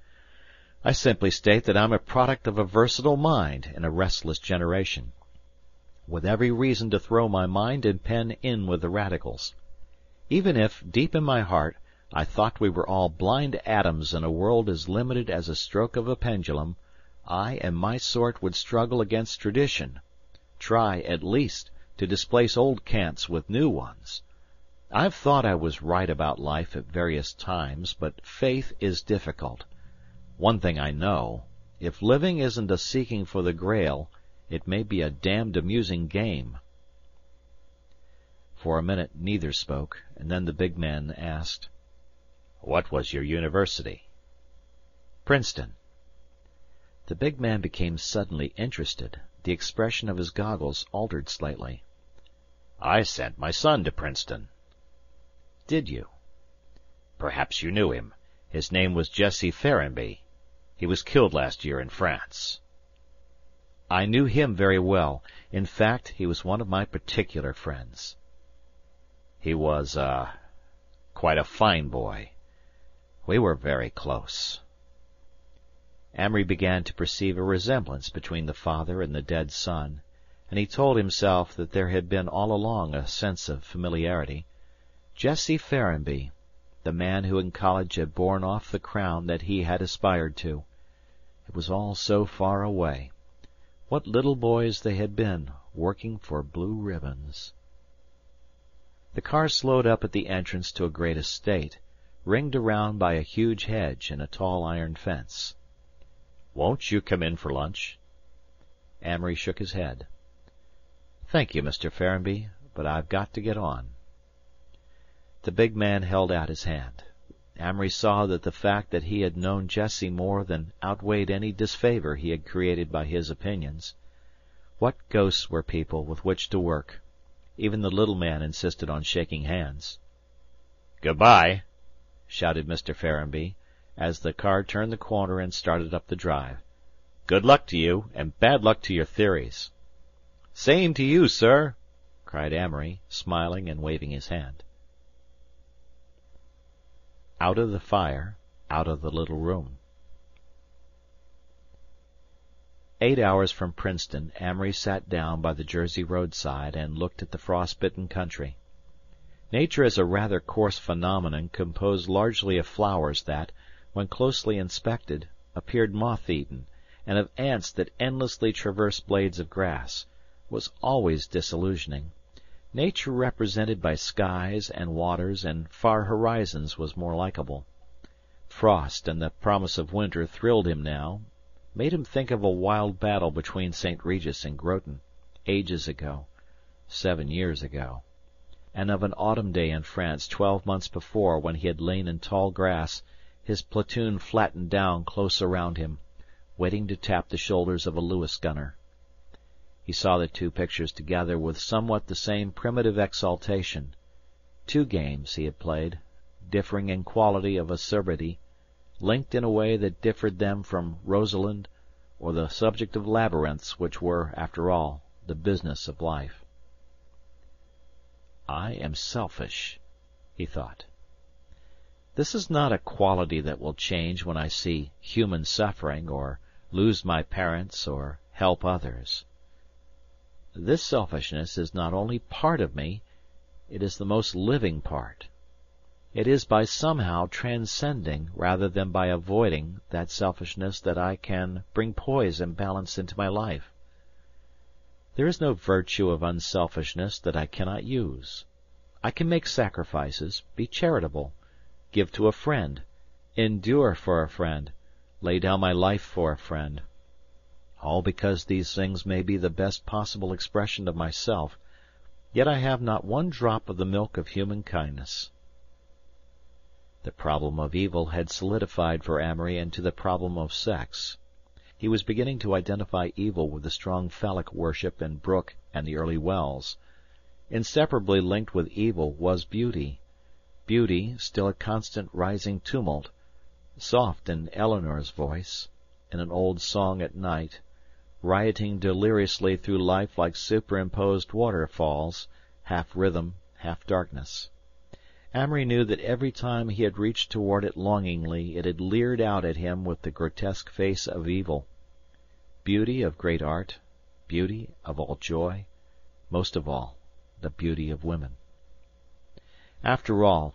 [SPEAKER 1] I simply state that I'm a product of a versatile mind in a restless generation, with every reason to throw my mind and pen in with the radicals. Even if, deep in my heart, I thought we were all blind atoms in a world as limited as a stroke of a pendulum, I and my sort would struggle against tradition, try, at least, to displace old cants with new ones. I've thought I was right about life at various times, but faith is difficult. One thing I know, if living isn't a seeking for the Grail, it may be a damned amusing game. For a minute neither spoke, and then the big man asked,
[SPEAKER 2] What was your university?
[SPEAKER 1] Princeton. The big man became suddenly interested. The expression of his goggles altered slightly.
[SPEAKER 2] I sent my son to Princeton.
[SPEAKER 1] Did you?
[SPEAKER 2] Perhaps you knew him. His name was Jesse Ferrenby. He was killed last year in France."
[SPEAKER 1] "I knew him very well. In fact, he was one of my particular friends."
[SPEAKER 2] "He was, quite a fine boy.
[SPEAKER 1] We were very close." Amory began to perceive a resemblance between the father and the dead son, and he told himself that there had been all along a sense of familiarity. Jesse Ferrenby, the man who in college had borne off the crown that he had aspired to. It was all so far away. What little boys they had been, working for blue ribbons. The car slowed up at the entrance to a great estate, ringed around by a huge hedge and a tall iron fence.
[SPEAKER 2] "Won't you come in for lunch?"
[SPEAKER 1] Amory shook his head. "Thank you, Mr. Ferrenby, but I've got to get on." The big man held out his hand. Amory saw that the fact that he had known Jesse more than outweighed any disfavor he had created by his opinions. What ghosts were people with which to work! Even the little man insisted on shaking hands.
[SPEAKER 2] "Good-bye,"
[SPEAKER 1] shouted Mr. Ferrenby, as the car turned the corner and started up the drive.
[SPEAKER 2] "Good luck to you, and bad luck to your theories."
[SPEAKER 1] "Same to you, sir," cried Amory, smiling and waving his hand. Out of the fire, out of the little room. 8 hours from Princeton, Amory sat down by the Jersey roadside and looked at the frost-bitten country. Nature is a rather coarse phenomenon composed largely of flowers that, when closely inspected, appeared moth-eaten, and of ants that endlessly traversed blades of grass, was always disillusioning. Nature represented by skies and waters and far horizons was more likable. Frost and the promise of winter thrilled him now, made him think of a wild battle between St. Regis and Groton, ages ago, 7 years ago, and of an autumn day in France 12 months before when he had lain in tall grass, his platoon flattened down close around him, waiting to tap the shoulders of a Lewis gunner. He saw the two pictures together with somewhat the same primitive exaltation. 2 games he had played, differing in quality of acerbity, linked in a way that differed them from Rosalind or the subject of labyrinths which were, after all, the business of life. "I am selfish," he thought. "This is not a quality that will change when I see human suffering, or lose my parents, or help others. This selfishness is not only part of me, it is the most living part. It is by somehow transcending rather than by avoiding that selfishness that I can bring poise and balance into my life. There is no virtue of unselfishness that I cannot use. I can make sacrifices, be charitable, give to a friend, endure for a friend, lay down my life for a friend. All because these things may be the best possible expression of myself, yet I have not one drop of the milk of human kindness." The problem of evil had solidified for Amory into the problem of sex. He was beginning to identify evil with the strong phallic worship in Brooke and the early Wells. Inseparably linked with evil was beauty. Beauty, still a constant rising tumult, soft in Eleanor's voice, in an old song at night, rioting deliriously through life like superimposed waterfalls, half rhythm, half darkness. Amory knew that every time he had reached toward it longingly it had leered out at him with the grotesque face of evil. Beauty of great art, beauty of all joy, most of all, the beauty of women. After all,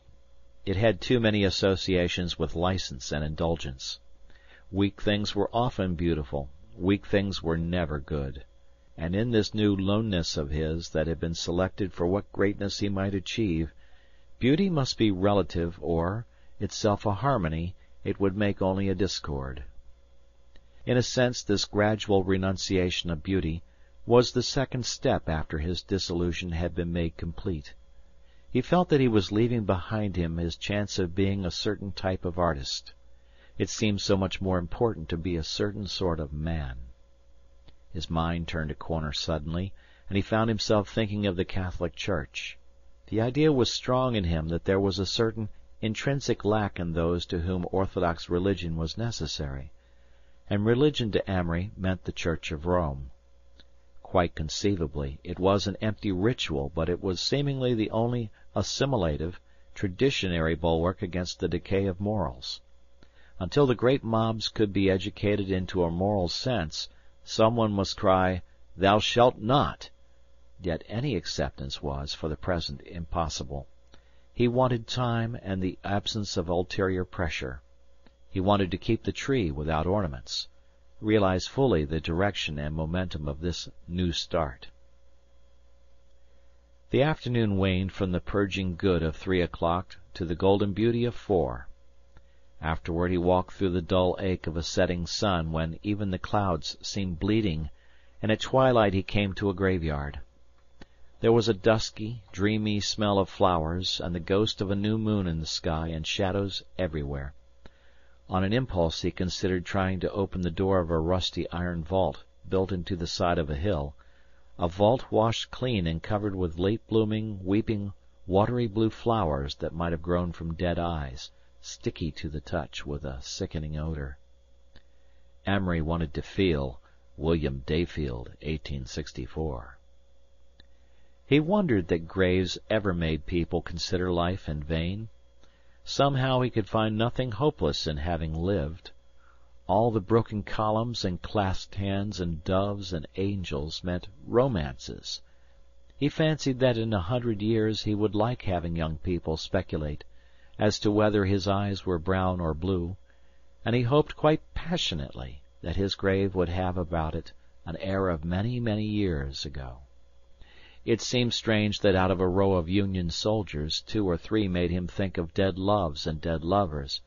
[SPEAKER 1] it had too many associations with license and indulgence. Weak things were often beautiful, weak things were never good, and in this new loneness of his that had been selected for what greatness he might achieve, beauty must be relative or, itself a harmony, it would make only a discord. In a sense this gradual renunciation of beauty was the second step after his dissolution had been made complete. He felt that he was leaving behind him his chance of being a certain type of artist. It seemed so much more important to be a certain sort of man. His mind turned a corner suddenly, and he found himself thinking of the Catholic Church. The idea was strong in him that there was a certain intrinsic lack in those to whom orthodox religion was necessary. and religion to Amory meant the Church of Rome. Quite conceivably, it was an empty ritual, but it was seemingly the only assimilative, traditionary bulwark against the decay of morals. Until the great mobs could be educated into a moral sense, someone must cry, "Thou shalt not!" Yet any acceptance was, for the present, impossible. He wanted time and the absence of ulterior pressure. He wanted to keep the tree without ornaments, realize fully the direction and momentum of this new start. The afternoon waned from the purging good of 3 o'clock to the golden beauty of 4. Afterward he walked through the dull ache of a setting sun when even the clouds seemed bleeding, and at twilight he came to a graveyard. There was a dusky, dreamy smell of flowers, and the ghost of a new moon in the sky, and shadows everywhere. On an impulse he considered trying to open the door of a rusty iron vault built into the side of a hill, a vault washed clean and covered with late-blooming, weeping, watery blue flowers that might have grown from dead eyes, sticky to the touch with a sickening odor. Amory wanted to feel William Dayfield, 1864. He wondered that graves ever made people consider life in vain. Somehow he could find nothing hopeless in having lived. All the broken columns and clasped hands and doves and angels meant romances. He fancied that in 100 years he would like having young people speculate as to whether his eyes were brown or blue, and he hoped quite passionately that his grave would have about it an air of many, many years ago. It seemed strange that out of a row of Union soldiers 2 or 3 made him think of dead loves and dead lovers,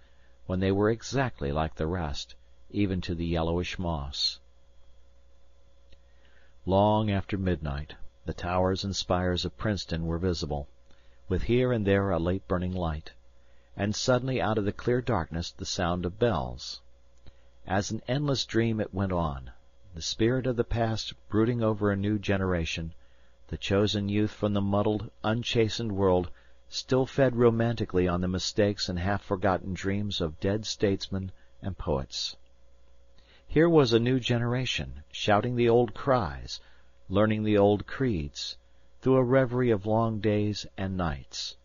[SPEAKER 1] when they were exactly like the rest, even to the yellowish moss. Long after midnight, the towers and spires of Princeton were visible, with here and there a late burning light, and suddenly out of the clear darkness the sound of bells. As an endless dream it went on, the spirit of the past brooding over a new generation. The chosen youth from the muddled, unchastened world still fed romantically on the mistakes and half-forgotten dreams of dead statesmen and poets. Here was a new generation, shouting the old cries, learning the old creeds, through a reverie of long days and nights,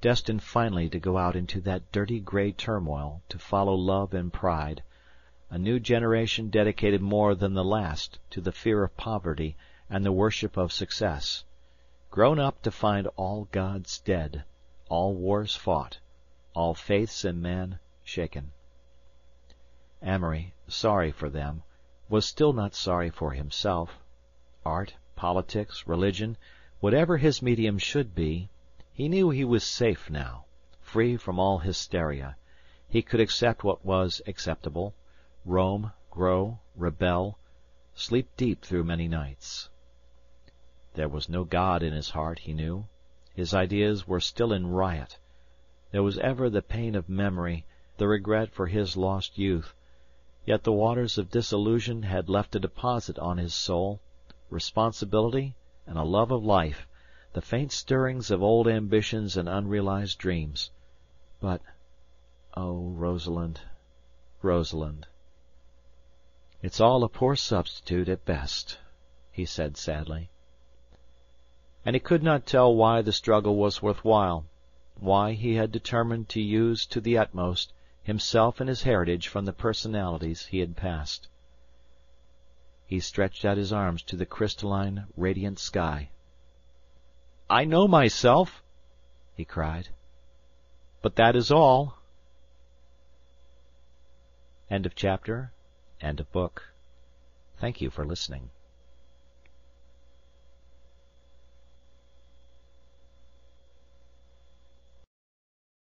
[SPEAKER 1] destined finally to go out into that dirty gray turmoil to follow love and pride, a new generation dedicated more than the last to the fear of poverty and the worship of success, grown up to find all gods dead, all wars fought, all faiths in man shaken. Amory, sorry for them, was still not sorry for himself. Art, politics, religion, whatever his medium should be, he knew he was safe now, free from all hysteria. He could accept what was acceptable, roam, grow, rebel, sleep deep through many nights. There was no God in his heart, he knew. His ideas were still in riot. There was ever the pain of memory, the regret for his lost youth. Yet the waters of disillusion had left a deposit on his soul, responsibility and a love of life, the faint stirrings of old ambitions and unrealized dreams. But, oh, Rosalind, Rosalind. It's all a poor substitute at best, he said sadly. And he could not tell why the struggle was worthwhile, why he had determined to use to the utmost himself and his heritage from the personalities he had passed. He stretched out his arms to the crystalline, radiant sky. "I know myself," he cried, "but that is all." End of chapter, end of book. Thank you for listening.